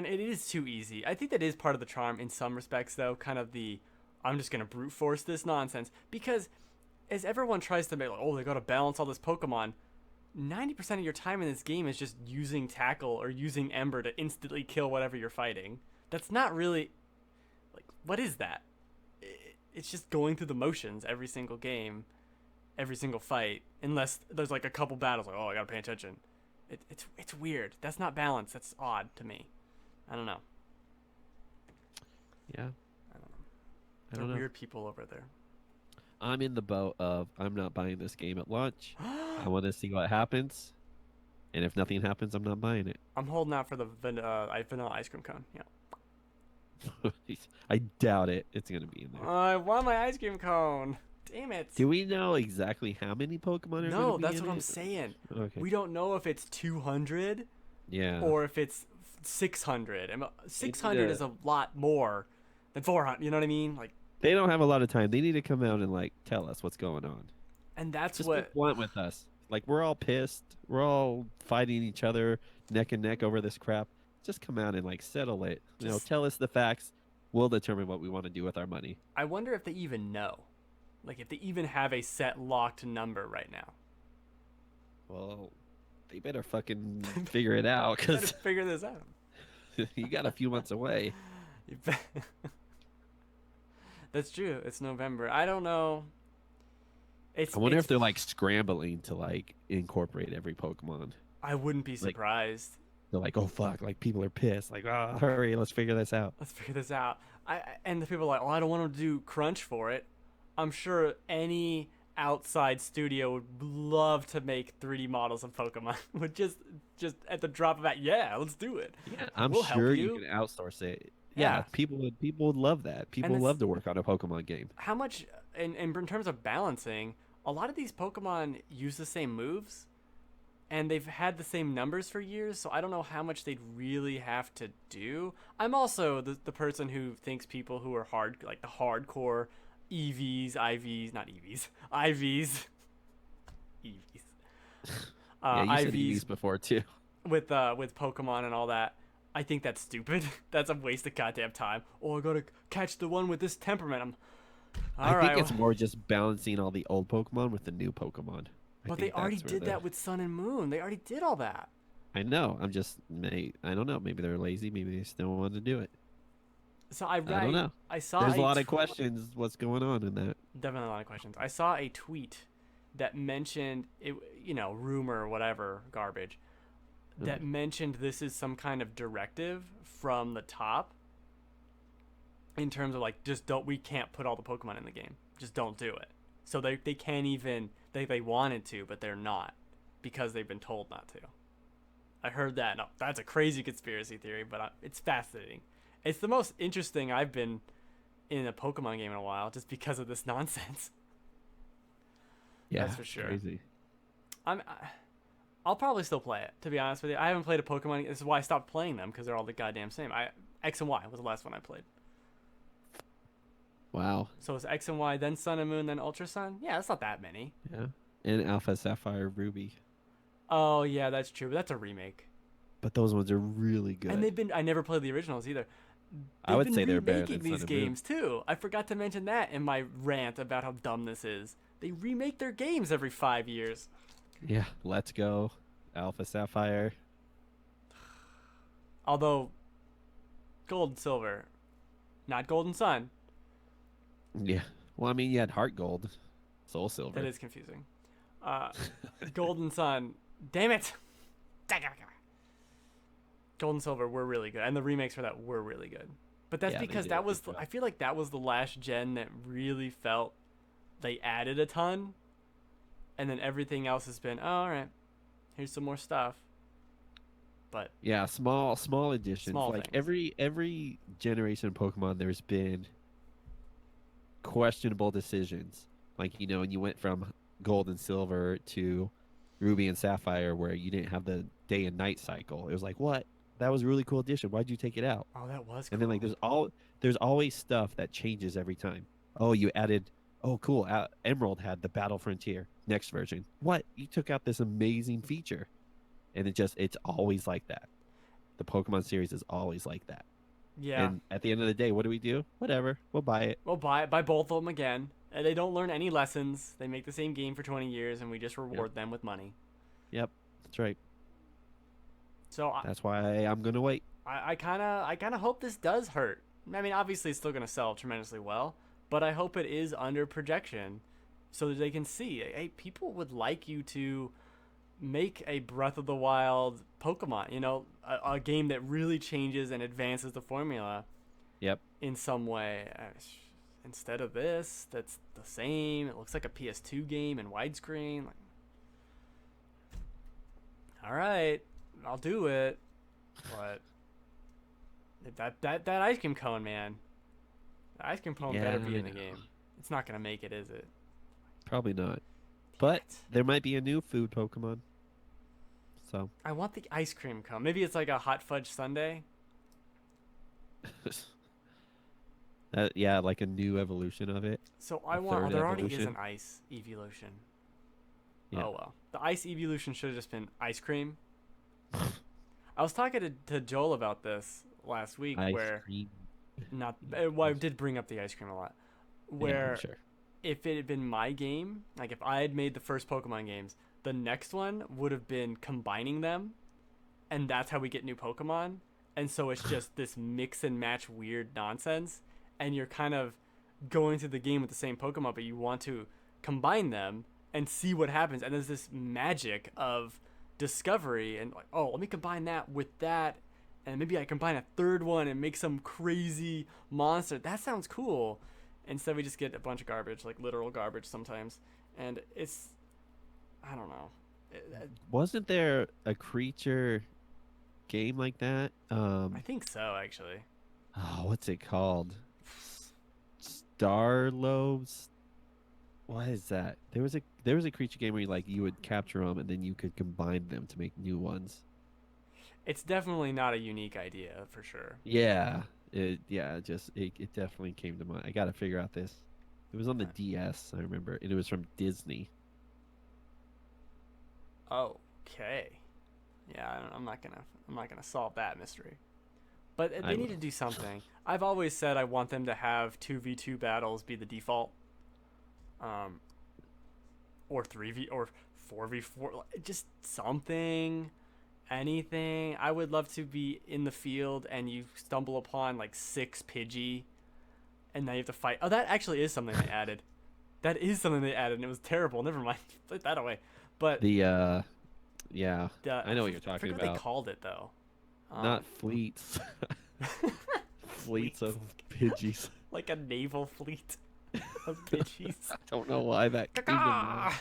it is too easy. I think that is part of the charm in some respects, though. Kind of I'm just gonna brute force this nonsense, because as everyone tries to make like, oh, they gotta balance all this Pokemon. 90% of your time in this game is just using Tackle or using Ember to instantly kill whatever you're fighting. That's not really, like, what is that? it's just going through the motions every single game, every single fight, unless there's like a couple battles like, oh, I gotta pay attention. It's weird. That's not balanced. That's odd to me. I don't know. Yeah. I don't know. I They're don't know. weird people over there. I'm in the boat of I'm not buying this game at launch. I want to see what happens, and if nothing happens, I'm not buying it. I'm holding out for the vanilla ice cream cone. Yeah. I doubt it. It's gonna be in there. I want my ice cream cone. Damn it. Do we know exactly how many Pokemon are No, gonna be that's in what I'm it? saying. Okay. We don't know if it's 200 Yeah. or if it's 600. And 600 to- is a lot more than 400. You know what I mean? Like, They don't have a lot of time. They need to come out and like tell us what's going on. and that's Just what. be blunt with us. Like we're all pissed. We're all fighting each other neck and neck over this crap. Just come out and like settle it. Just- Tell us the facts. We'll determine what we want to do with our money. I wonder if they even know. Like, if they even have a set locked number right now. Well, they better fucking figure it out Better because figure this out. you got a few months away. You bet. That's true. It's November. I don't know. I wonder if they're like scrambling to like incorporate every Pokemon. I wouldn't be surprised. They're like, oh fuck, like people are pissed. Like, oh, hurry, let's figure this out. Let's figure this out. And the people are like, oh, I don't want them to do crunch for it. I'm sure any outside studio would love to make 3D models of Pokemon. Would just at the drop of a hat, yeah, let's do it. Yeah, I'm We'll help sure you. you can outsource it. Yeah. Yeah, people would love that. People it's- love to work on a Pokemon game. How much, in terms of balancing, a lot of these Pokemon use the same moves, and they've had the same numbers for years, so I don't know how much they'd really have to do. I'm also the person who thinks people who are like the hardcore EVs, IVs, not EVs, IVs, EVs, Yeah, you said IVs EVs before too. with Pokemon and all that. I think that's stupid. That's a waste of goddamn time. Oh, I gotta catch the one with this temperament. I think it's more just balancing all the old Pokemon with the new Pokemon. But they already did that with Sun and Moon. They already did all that. I know. I don't know. Maybe they're lazy. Maybe they still want to do it. So I don't know. I saw There's a lot of questions. What's going on in that? Definitely a lot of questions. I saw a tweet that mentioned it, rumor or whatever garbage, that mentioned this is some kind of directive from the top in terms of like, we can't put all the Pokemon in the game. Just don't do it. So they can't even, they wanted to, but they're not because they've been told not to. I heard that. No, that's a crazy conspiracy theory, but it's fascinating. It's the most interesting I've been in a Pokemon game in a while just because of this nonsense. Yeah, That's for sure. Crazy. I'll probably still play it, to be honest with you. I haven't played a Pokemon. This is why I stopped playing them, because they're all the goddamn same. X and Y was the last one I played. Wow. So it's X and Y, then Sun and Moon, then Ultra Sun? Yeah, that's not that many. Yeah. And Alpha, Sapphire, Ruby. Oh, yeah, that's true. But that's a remake. But those ones are really good. And I never played the originals either. I would They've say been they're better remaking than these Sun and Moon. games too. I forgot to mention that in my rant about how dumb this is. They remake their games every 5 years. Yeah. Let's Go. Alpha, Sapphire. Although, Gold and Silver, not Gold and Sun. Yeah. Well, I mean, you had Heart Gold, Soul Silver. That is confusing. Gold and Sun, damn it! Gold and Silver were really good, and the remakes for that were really good. But that's Yeah, they because did that a was, good job. I feel like that was the last gen that really felt they added a ton, and then everything else has been, oh, all right, here's some more stuff. But Yeah, small additions. Small like things. every generation of Pokemon, there's been questionable decisions. Like and you went from Gold and Silver to Ruby and Sapphire, where you didn't have the day and night cycle. It was like, what? That was a really cool addition. Why'd you take it out? oh, that was cool. And then like there's always stuff that changes every time. Oh, you added. Oh, cool. Emerald had the Battle Frontier next version. What? You took out this amazing feature, and it's always like that. The Pokemon series is always like that. Yeah. And at the end of the day, what do? Whatever. We'll buy it. We'll buy both of them again. And they don't learn any lessons. They make the same game for 20 years, and we just reward them with money. Yep. That's right. So That's why I'm gonna wait. I kind of hope this does hurt. I mean, obviously it's still going to sell tremendously well, but I hope it is under projection so that they can see. Hey, people would like you to make a Breath of the Wild Pokemon, a game that really changes and advances the formula Yep. in some way. Instead of this, that's the same. It looks like a PS2 game in widescreen. Like, all right, I'll do it, but that ice cream cone, man, the ice cream cone Yeah, better be I in the know. game. It's not gonna make it, is it? Probably not. Damn But it. there might be a new food Pokemon. So I want the ice cream cone. Maybe it's like a hot fudge sundae. yeah, like a new evolution of it. So A I want. Oh, third there already is evolution. an ice evolution. Yeah. Oh well, the ice evolution should have just been ice cream. I was talking to Joel about this last week, Ice where cream. not. Well, I did bring up the ice cream a lot. Yeah, I'm Where sure. if it had been my game, like if I had made the first Pokemon games, the next one would have been combining them, and that's how we get new Pokemon. And so it's just this mix and match weird nonsense, and you're kind of going through the game with the same Pokemon, but you want to combine them and see what happens. And there's this magic of discovery and like, oh, let me combine that with that, and maybe I combine a third one and make some crazy monster. That sounds cool. Instead, we just get a bunch of garbage, like literal garbage sometimes, and it's, I don't know. Wasn't there a creature game like that? I think so, actually. Oh, what's it called? Star Lobes. What is that? There was a creature game where you would capture them and then you could combine them to make new ones. It's definitely not a unique idea for sure. Yeah, it definitely came to mind. I got to figure out this. It was on the DS, I remember, and it was from Disney. Okay. Yeah, I'm not gonna solve that mystery. But I they need to will. do something. I've always said I want them to have 2v2 battles be the default, um, or 3v or 4v4, just something, anything. I would love to be in the field and you stumble upon like six Pidgey, and now you have to fight. Oh, that actually is something they added. That is something they added, and it was terrible. Never mind, put that away. But The yeah, I know what you're I talking forget what they about. called it though. Um, Not fleets. Fleets of Pidgeys. like a naval fleet of Pidgeys. I don't know why that came to mind.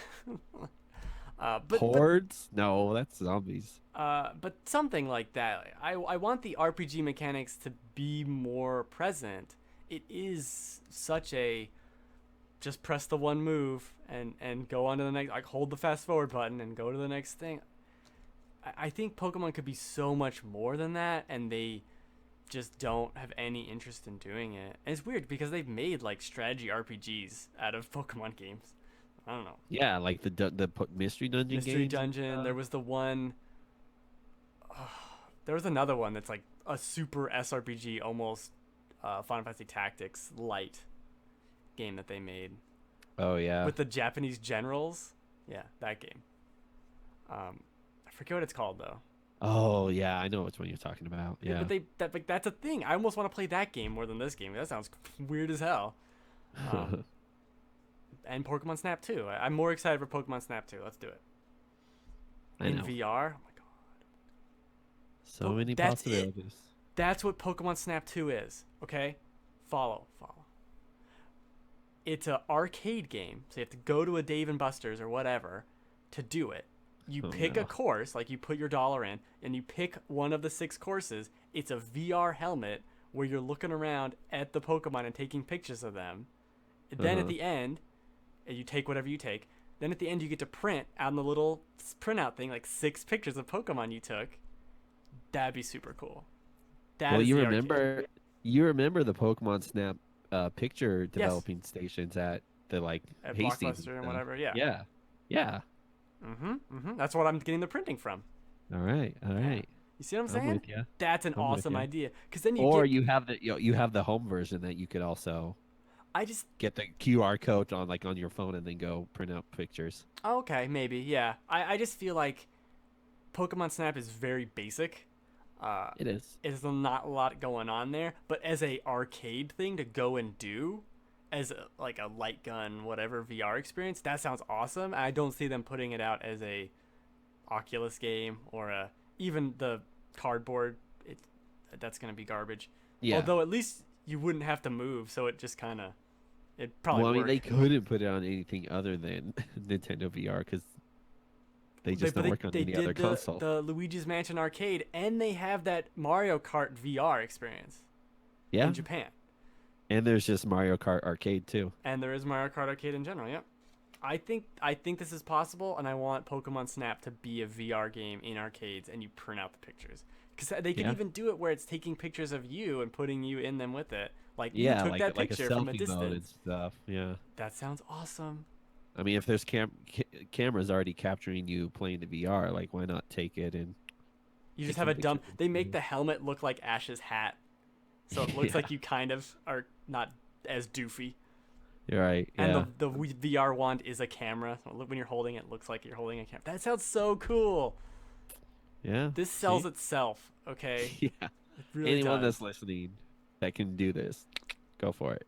But Hordes? No, that's zombies. but something like that. I want the RPG mechanics to be more present. It is such a just press the one move and go on to the next, like hold the fast forward button and go to the next thing. I think Pokemon could be so much more than that, and they just don't have any interest in doing it. And it's weird because they've made like strategy RPGs out of Pokemon games. I don't know. Yeah, like mystery dungeon Mystery games. Dungeon. There was the one. There was another one that's like a super SRPG, almost Final Fantasy Tactics light game that they made Oh yeah. with the Japanese generals. Yeah, that game. I forget what it's called though. Oh yeah, I know which one you're talking about. Yeah, Yeah. but that's a thing. I almost want to play that game more than this game. That sounds weird as hell. Um, and Pokemon Snap 2. I'm more excited for Pokemon Snap 2. Let's do it. I In know. VR? Oh my god. So many That's it. possibilities. That's what Pokemon Snap 2 is. Okay? Follow. It's an arcade game, so you have to go to a Dave and Buster's or whatever to do it. You Oh, pick no. a course, like you put your dollar in, and you pick one of the 6 courses. It's a VR helmet where you're looking around at the Pokemon and taking pictures of them. Then at Uh-huh. the end, you take whatever you take. Then at the end, you get to print on the little printout thing like 6 pictures of Pokemon you took. That'd be super cool. That Well, is you the arcade. remember the Pokemon Snap picture Yes. developing stations at the At Hastings Blockbuster and stuff. whatever. Yeah. Yeah. Yeah. That's what I'm getting the printing from. All right. All Yeah. right. You see what I'm I'm saying? with you. That's an I'm with awesome ya. idea. Because then you Or get. you have the home version that you could also I just. get the QR code on your phone and then go print out pictures. Oh, okay, maybe. Yeah. I just feel like Pokemon Snap is very basic. It is. There's not a lot going on there. But as a arcade thing to go and do, as like a light gun, whatever VR experience, that sounds awesome. I don't see them putting it out as a Oculus game or even the cardboard. That's gonna be garbage. Yeah. Although at least you wouldn't have to move, so it just kind of it probably Well, I mean, work. they couldn't put it on anything other than Nintendo VR because they just don't work on any other console. The Luigi's Mansion Arcade, and they have that Mario Kart VR experience Yeah. in Japan. And there's just Mario Kart Arcade too. And there is Mario Kart Arcade in general. Yep. I think this is possible, and I want Pokemon Snap to be a VR game in arcades, and you print out the pictures. Because they can even do it where it's taking pictures of you and putting you in them with it. Like you took like, that like a picture from a selfie mode and distance. stuff. Yeah. That sounds awesome. I mean, if there's cameras already capturing you playing the VR, like why not take it and You take just have some a dumb. pictures? They make the helmet look like Ash's hat, so it looks like you kind of are not as doofy. You're right. Yeah. And the VR wand is a camera. So when you're holding it, it looks like you're holding a camera. That sounds so cool. Yeah. This sells See? itself. Okay. Yeah. It really Anyone does. that's listening that can do this, go for it.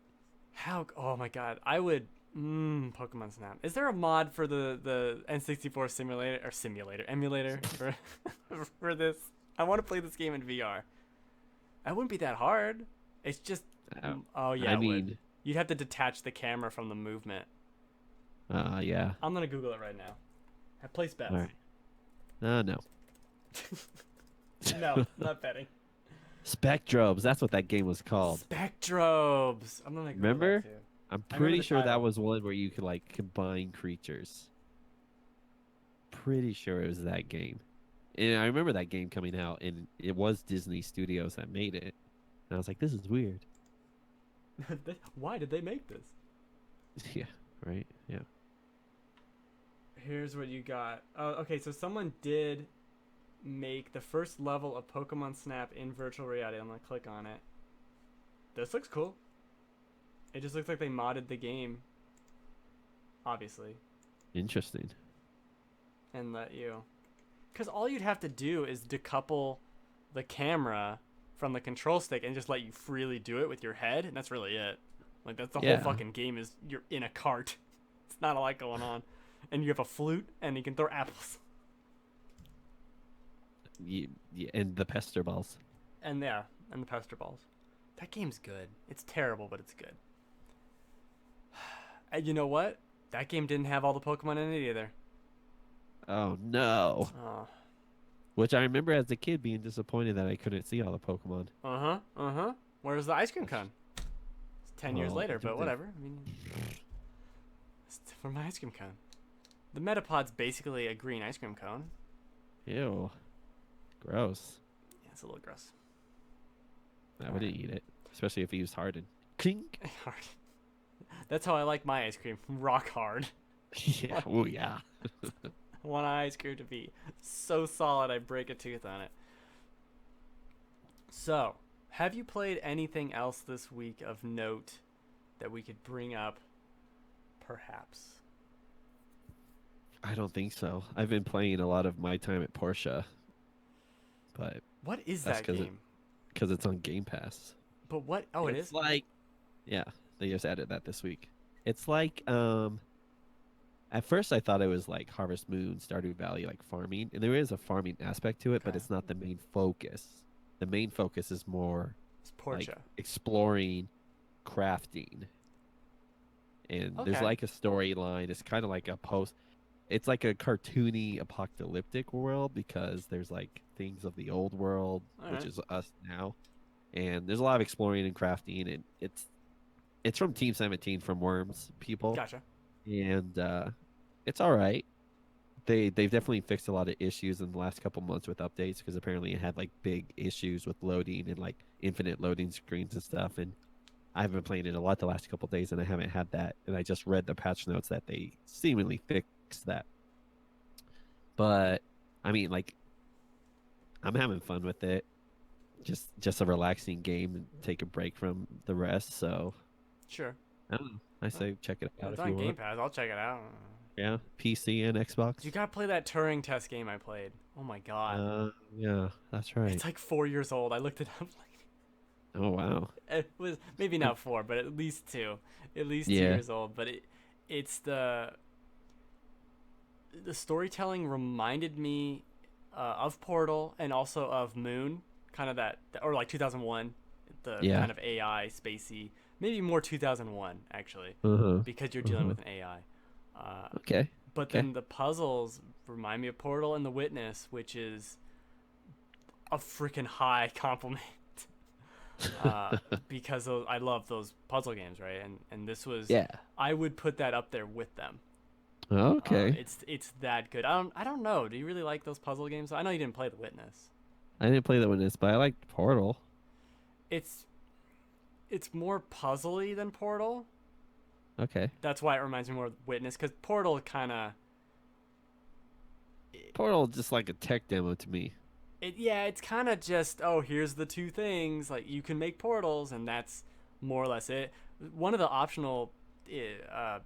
How? Oh my god! I would. Pokemon Snap. Is there a mod for the N64 simulator emulator for this? I want to play this game in VR. That wouldn't be that hard. It's just. Oh yeah. I mean, would. You'd have to detach the camera from the movement. yeah. I'm gonna Google it right now. I place bets. All right. No. No, not betting. Spectrobes. That's what that game was called. Spectrobes. I'm gonna Google Remember? that too. I'm I remember pretty the sure that title. was one where you could like combine creatures. Pretty sure it was that game. And I remember that game coming out, and it was Disney Studios that made it. And I was like, this is weird. Why did they make this? Yeah, right? Yeah. Here's what you got. Oh, okay, so someone did make the first level of Pokemon Snap in virtual reality. I'm gonna click on it. This looks cool. It just looks like they modded the game, obviously, Interesting. and let you. Because all you'd have to do is decouple the camera from the control stick and just let you freely do it with your head, and that's really it. Like, that's the whole Yeah. fucking game is you're in a cart. It's not a lot going on. And you have a flute, and you can throw apples. Yeah, and the pester balls. And yeah, and the pester balls. That game's good. It's terrible, but it's good. And you know what? That game didn't have all the Pokemon in it either. Oh no! Oh. Which I remember as a kid being disappointed that I couldn't see all the Pokemon. Where's the ice cream cone? It's 10 years Well, later, I but think whatever. I mean, it's for my ice cream cone. The Metapod's basically a green ice cream cone. Ew. Gross. Yeah, it's a little gross. I wouldn't eat it, especially if it was hardened. Clink. Hard. That's how I like my ice cream. Rock hard. Yeah. Oh yeah. I want ice cream to be so solid I break a tooth on it. So, have you played anything else this week of note that we could bring up? Perhaps. I don't think so. I've been playing a lot of My Time at Porsche, but What is That's that 'cause game? because it's on Game Pass. But what? Oh, it It's is? like, yeah, they just added that this week. It's like, at first I thought it was like Harvest Moon, Stardew Valley, like farming, and there is a farming aspect to it, but Okay. it's not the main focus. The main focus is more It's Porsche. like exploring, crafting, and there's Okay. like a storyline. It's kind of like a post. It's like a cartoony apocalyptic world because there's like things of the old world, which Alright. is us now, and there's a lot of exploring and crafting, and it's from Team 17 from Worms people, Gotcha. and it's all right. They've definitely fixed a lot of issues in the last couple months with updates because apparently it had like big issues with loading and like infinite loading screens and stuff. And I've been playing it a lot the last couple days and I haven't had that. And I just read the patch notes that they seemingly fixed that. But I mean, like, I'm having fun with it. Just a relaxing game and take a break from the rest. So Sure. I don't know. I say check it out It's if on you Game want. Pass. I'll check it out. Yeah, PC and Xbox. You gotta play that Turing test game I played. Oh my god. Yeah, that's right. It's like 4 years old. I looked it up. Oh wow. It was maybe not 4, but at least two Yeah. years old. But it's the storytelling reminded me of Portal and also of Moon, kind of that, or like 2001, the Yeah. kind of AI spacey, maybe more 2001 actually, Uh-huh. because you're dealing Uh-huh. with an AI. Okay. But Okay. then the puzzles remind me of Portal and The Witness, which is a freaking high compliment. uh, because I love those puzzle games, right? And this was, Yeah. I would put that up there with them. Okay. It's that good. I don't know. Do you really like those puzzle games? I know you didn't play The Witness. I didn't play that one this, but I liked Portal. It's it's more puzzly than Portal. Okay. That's why it reminds me more of Witness, because Portal kind of Portal just like a tech demo to me. yeah, it's kind of just, oh, here's the two things, like you can make portals, and that's more or less it. One of the optional uh,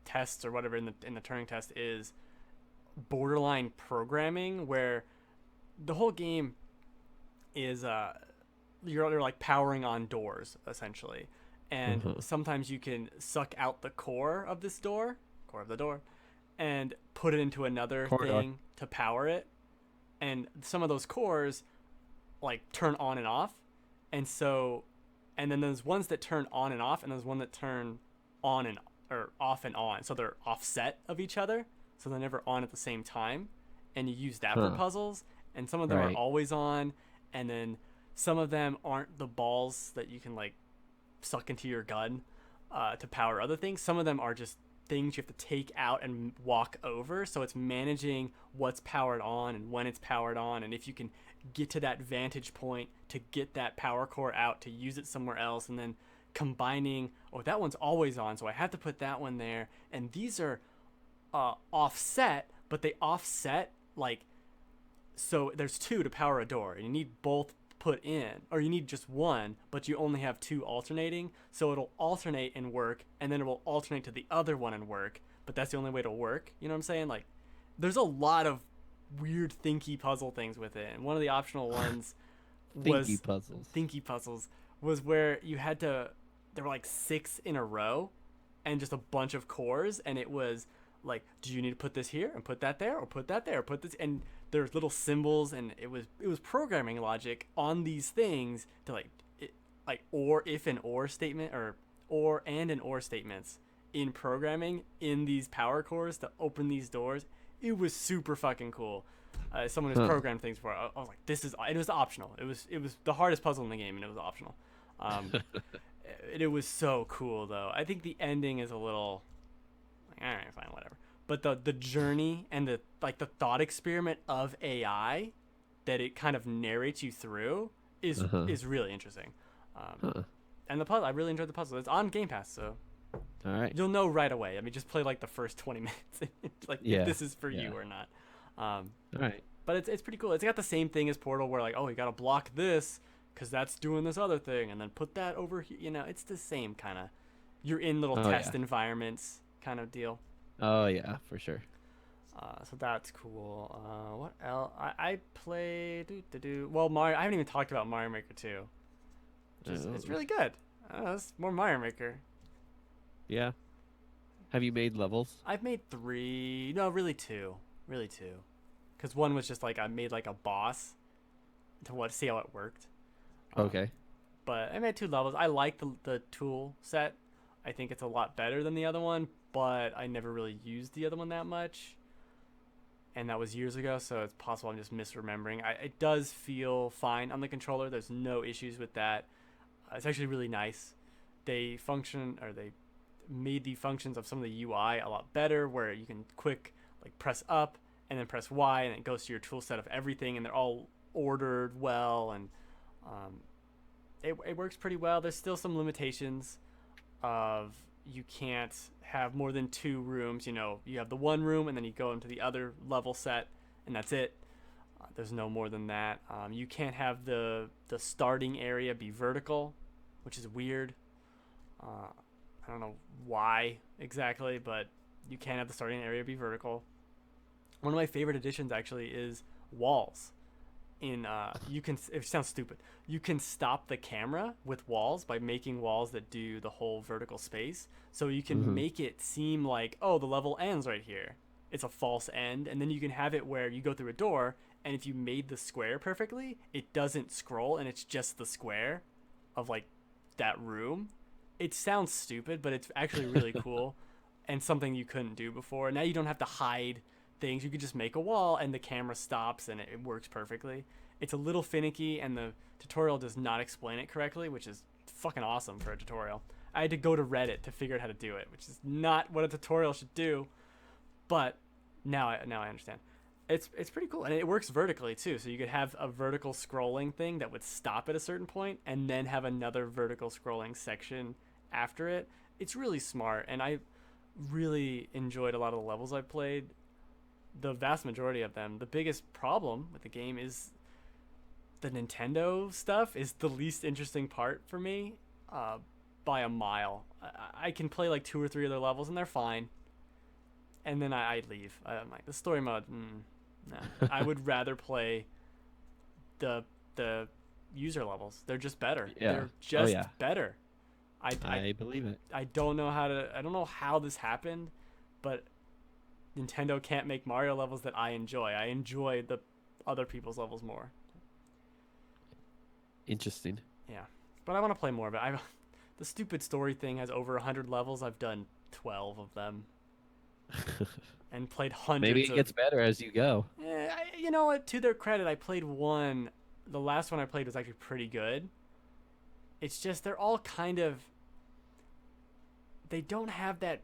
tests or whatever in the Turing test is borderline programming, where the whole game is you're like powering on doors essentially, and Uh-huh. sometimes you can suck out the core of the door, and put it into another Corridor. thing to power it, and some of those cores like turn on and off, and so, and then there's ones that turn on and off, and there's one that turn on and or off and on, so they're offset of each other, so they're never on at the same time, and you use that for Huh. puzzles, and some of them are Right. always on, and then some of them aren't the balls that you can like suck into your gun to power other things. Some of them are just things you have to take out and walk over. So it's managing what's powered on and when it's powered on, and if you can get to that vantage point to get that power core out to use it somewhere else, and then combining. Oh, that one's always on, so I have to put that one there. And these are offset, but they offset like, so there's two to power a door, and you need both put in, or you need just one, but you only have two alternating, so it'll alternate and work, and then it will alternate to the other one and work, but that's the only way to work. You know what I'm saying? Like, there's a lot of weird thinky puzzle things with it, and one of the optional ones Thinky was puzzles. thinky puzzles was where you had to, there were like 6 in a row and just a bunch of cores, and it was like, do you need to put this here and put that there, or put that there, or put this, and there's little symbols, and it was programming logic on these things to like like, or if and or statement, or and an or statements in programming in these power cores to open these doors. It was super fucking cool. Someone who's Huh. programmed things before, I was like, this is, it was optional. It was the hardest puzzle in the game, and it was optional. Um, it was so cool though. I think the ending is a little like, all right, fine, whatever. But the journey and the like, the thought experiment of AI that it kind of narrates you through Uh-huh. is really interesting. Um, Huh. and the puzzle, I really enjoyed the puzzle. It's on Game Pass, so All right. you'll know right away. I mean, just play like the first 20 minutes, like if Yeah. this is for Yeah. you or not. Um, All right. but it's pretty cool. It's got the same thing as Portal, where like, oh, you gotta block this because that's doing this other thing, and then put that over here. You know, it's the same kind of. You're in little Oh yeah. test environments kind of deal. Oh yeah, for sure. So that's cool. What else? I play well, Mario. I haven't even talked about Mario Maker 2. It's Oh. really good. It's more Mario Maker. Yeah. Have you made levels? I've made 3. No, really 2. Really 2. Because one was just like, I made like a boss to see how it worked. Um, Okay. but I made 2 levels. I like the tool set. I think it's a lot better than the other one, but I never really used the other one that much, and that was years ago, so it's possible I'm just misremembering. It does feel fine on the controller. There's no issues with that. It's actually really nice. They made the functions of some of the UI a lot better, where you can quick like press up and then press Y, and it goes to your tool set of everything, and they're all ordered well, and um, it works pretty well. There's still some limitations of, you can't have more than 2 rooms. You know, you have the one room, and then you go into the other level set, and that's it. There's no more than that. You can't have the starting area be vertical, which is weird. I don't know why exactly, but you can't have the starting area be vertical. One of my favorite additions actually is walls. in you can, it sounds stupid, you can stop the camera with walls by making walls that do the whole vertical space, so you can Hmm. make it seem like, oh, the level ends right here, it's a false end. And then you can have it where you go through a door, and if you made the square perfectly, it doesn't scroll and it's just the square of like that room. It sounds stupid, but it's actually really cool and something you couldn't do before. Now you don't have to hide things. You could just make a wall and the camera stops and it works perfectly. It's a little finicky and the tutorial does not explain it correctly, which is fucking awesome for a tutorial. I had to go to Reddit to figure out how to do it, which is not what a tutorial should do, but now I understand. It's pretty cool, and it works vertically too. So you could have a vertical scrolling thing that would stop at a certain point, and then have another vertical scrolling section after it. It's really smart, and I really enjoyed a lot of the levels I played. The vast majority of them. The biggest problem with the game is the Nintendo stuff is the least interesting part for me, uh, by a mile. I can play like two or three other levels, and they're fine, and then I leave. I'm like, the story mode, nah. I would rather play the the user levels. They're just better. Yeah. They're Oh just yeah. better. I I believe it. I don't know how to. I don't know how this happened, but Nintendo can't make Mario levels that I enjoy. I enjoy the other people's levels more. Interesting. Yeah, but I want to play more of it. I the stupid story thing has over 100 levels. I've done 12 of them and played Maybe hundreds it of. gets better as you go. You know what? To their credit, I played one. The last one I played was actually pretty good. It's just they're all kind of. They don't have that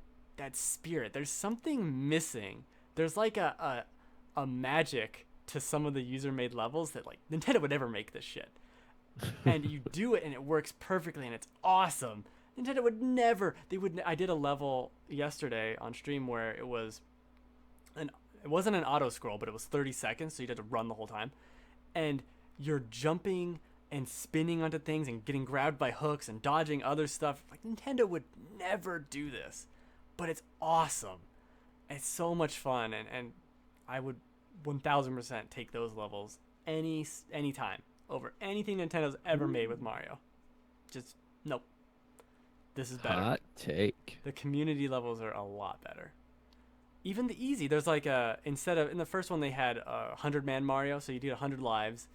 spirit. There's something missing. There's like a magic to some of the user made levels that like Nintendo would never make this shit. And you do it and it works perfectly and it's awesome. Nintendo would never. They would. I did a level yesterday on stream where an it wasn't an auto scroll, but it was 30 seconds, so you had to run the whole time. And you're jumping and spinning onto things and getting grabbed by hooks and dodging other stuff. Like Nintendo would never do this, but it's awesome. It's so much fun, and I would 1000% take those levels any time over anything Nintendo's ever made with Mario. Just nope. This is better. Hot take. The community levels are a lot better. Even the easy, there's like instead of in the first one they had 100-man Mario, so you did 100 lives,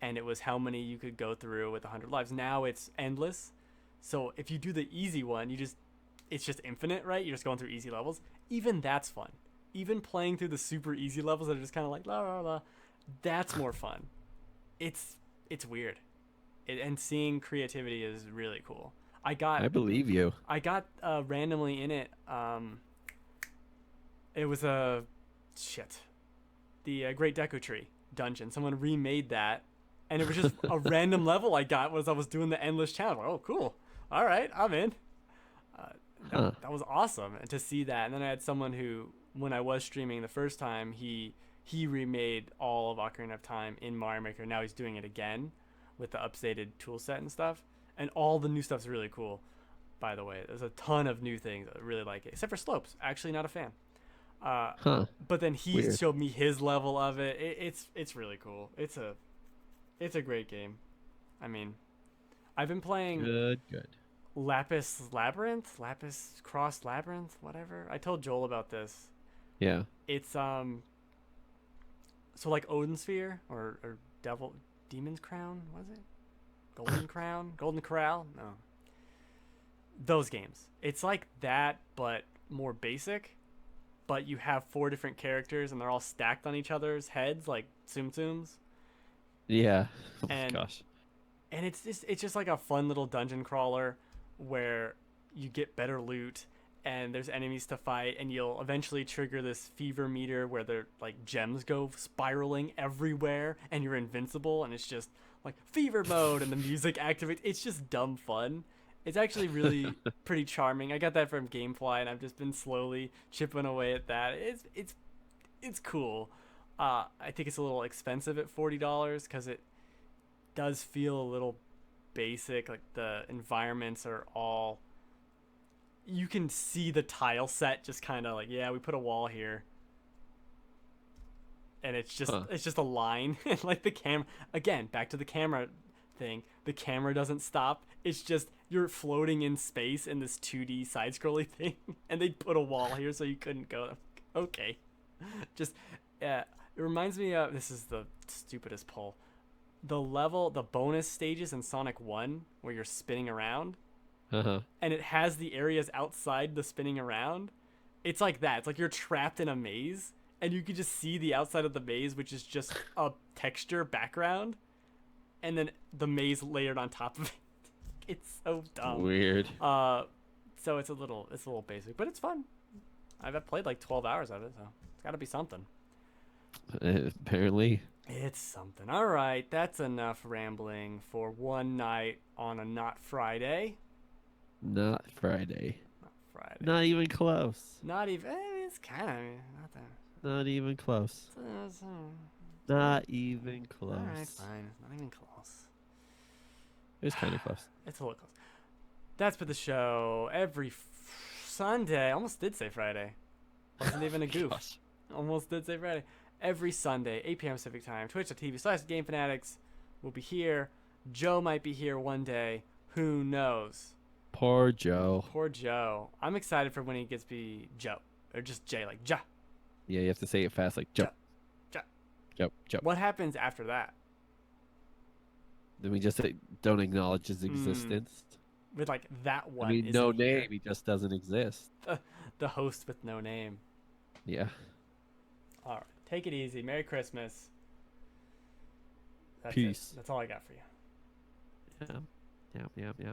and it was how many you could go through with 100 lives. Now it's endless. So if you do the easy one, it's just infinite, right? You're just going through easy levels. Even that's fun. Even playing through the super easy levels that are just kind of like la la la, that's more fun. It's weird, and seeing creativity is really cool. I got I believe you. I got randomly in it. It was a shit. The Great Deku Tree dungeon. Someone remade that, and it was just a random level I got as I was doing the endless challenge. Like, oh, cool. All right, I'm in. Uh, Huh. that was awesome to see that. And then I had someone who, when I was streaming the first time, he remade all of Ocarina of Time in Mario Maker. Now he's doing it again with the updated tool set and stuff. And all the new stuff's really cool. By the way, there's a ton of new things. I really like it, except for slopes. Actually, not a fan. Huh. But then he Weird. showed me his level of it. It's really cool. It's a great game. I mean, I've been playing Good. Good. Lapis Labyrinth, Lapis Cross Labyrinth, whatever. I told Joel about this. Yeah. It's so like Odin Sphere or Demon's Crown, was it? Golden Crown, Golden Corral? No. Those games. It's like that, but more basic. But you have four different characters, and they're all stacked on each other's heads like Tsum Tsums. Yeah. Oh my And gosh. and it's just like a fun little dungeon crawler where you get better loot and there's enemies to fight, and you'll eventually trigger this fever meter where they're like gems go spiraling everywhere and you're invincible, and it's just like fever mode and the music activates. It's just dumb fun. It's actually really pretty charming. I got that from Gamefly, and I've just been slowly chipping away at that. It's cool. I think it's a little expensive at $40 because it does feel a little basic. Like the environments are all, you can see the tile set just kind of like, yeah, we put a wall here. and Huh. it's just a line, and like the camera again, back to the camera thing. The camera doesn't stop. It's just you're floating in space in this 2D side-scrolling thing, and they put a wall here so you couldn't go. Okay, just it reminds me of, this is the stupidest pull. The bonus stages in Sonic 1 where you're spinning around, Uh-huh. and it has the areas outside the spinning around. It's like that. It's like you're trapped in a maze, and you can just see the outside of the maze, which is just a texture background, and then the maze layered on top of it. It's so dumb. Weird. So it's a little basic, but it's fun. I've played like 12 hours of it, so it's got to be something. Apparently. It's something. All right, that's enough rambling for one night on a not Friday. Not Friday. Not Friday. Not even close. Not even. It's kind of not that. Not even close. It's, Not even close. all right, fine. It's not even close. It was kind of close. It's a little close. That's been the show every Sunday. I almost did say Friday. Wasn't even a goof. Gosh. Almost did say Friday. Every Sunday, 8 p.m. Pacific time. Twitch.tv/GameFanatics. We'll be here. Joe might be here one day. Who knows? Poor Joe. Poor Joe. I'm excited for when he gets to be Joe. Or just Jay, like Ja. Yeah, you have to say it fast, like Joe. Ja. Joe. Joe. What happens after that? Then we just say, don't acknowledge his existence. With like that one. I mean, isn't no here. name. He just doesn't exist. The host with no name. Yeah. All right. Take it easy. Merry Christmas. That's Peace. That's all I got for you. Yeah. Yeah. Yeah. Yeah.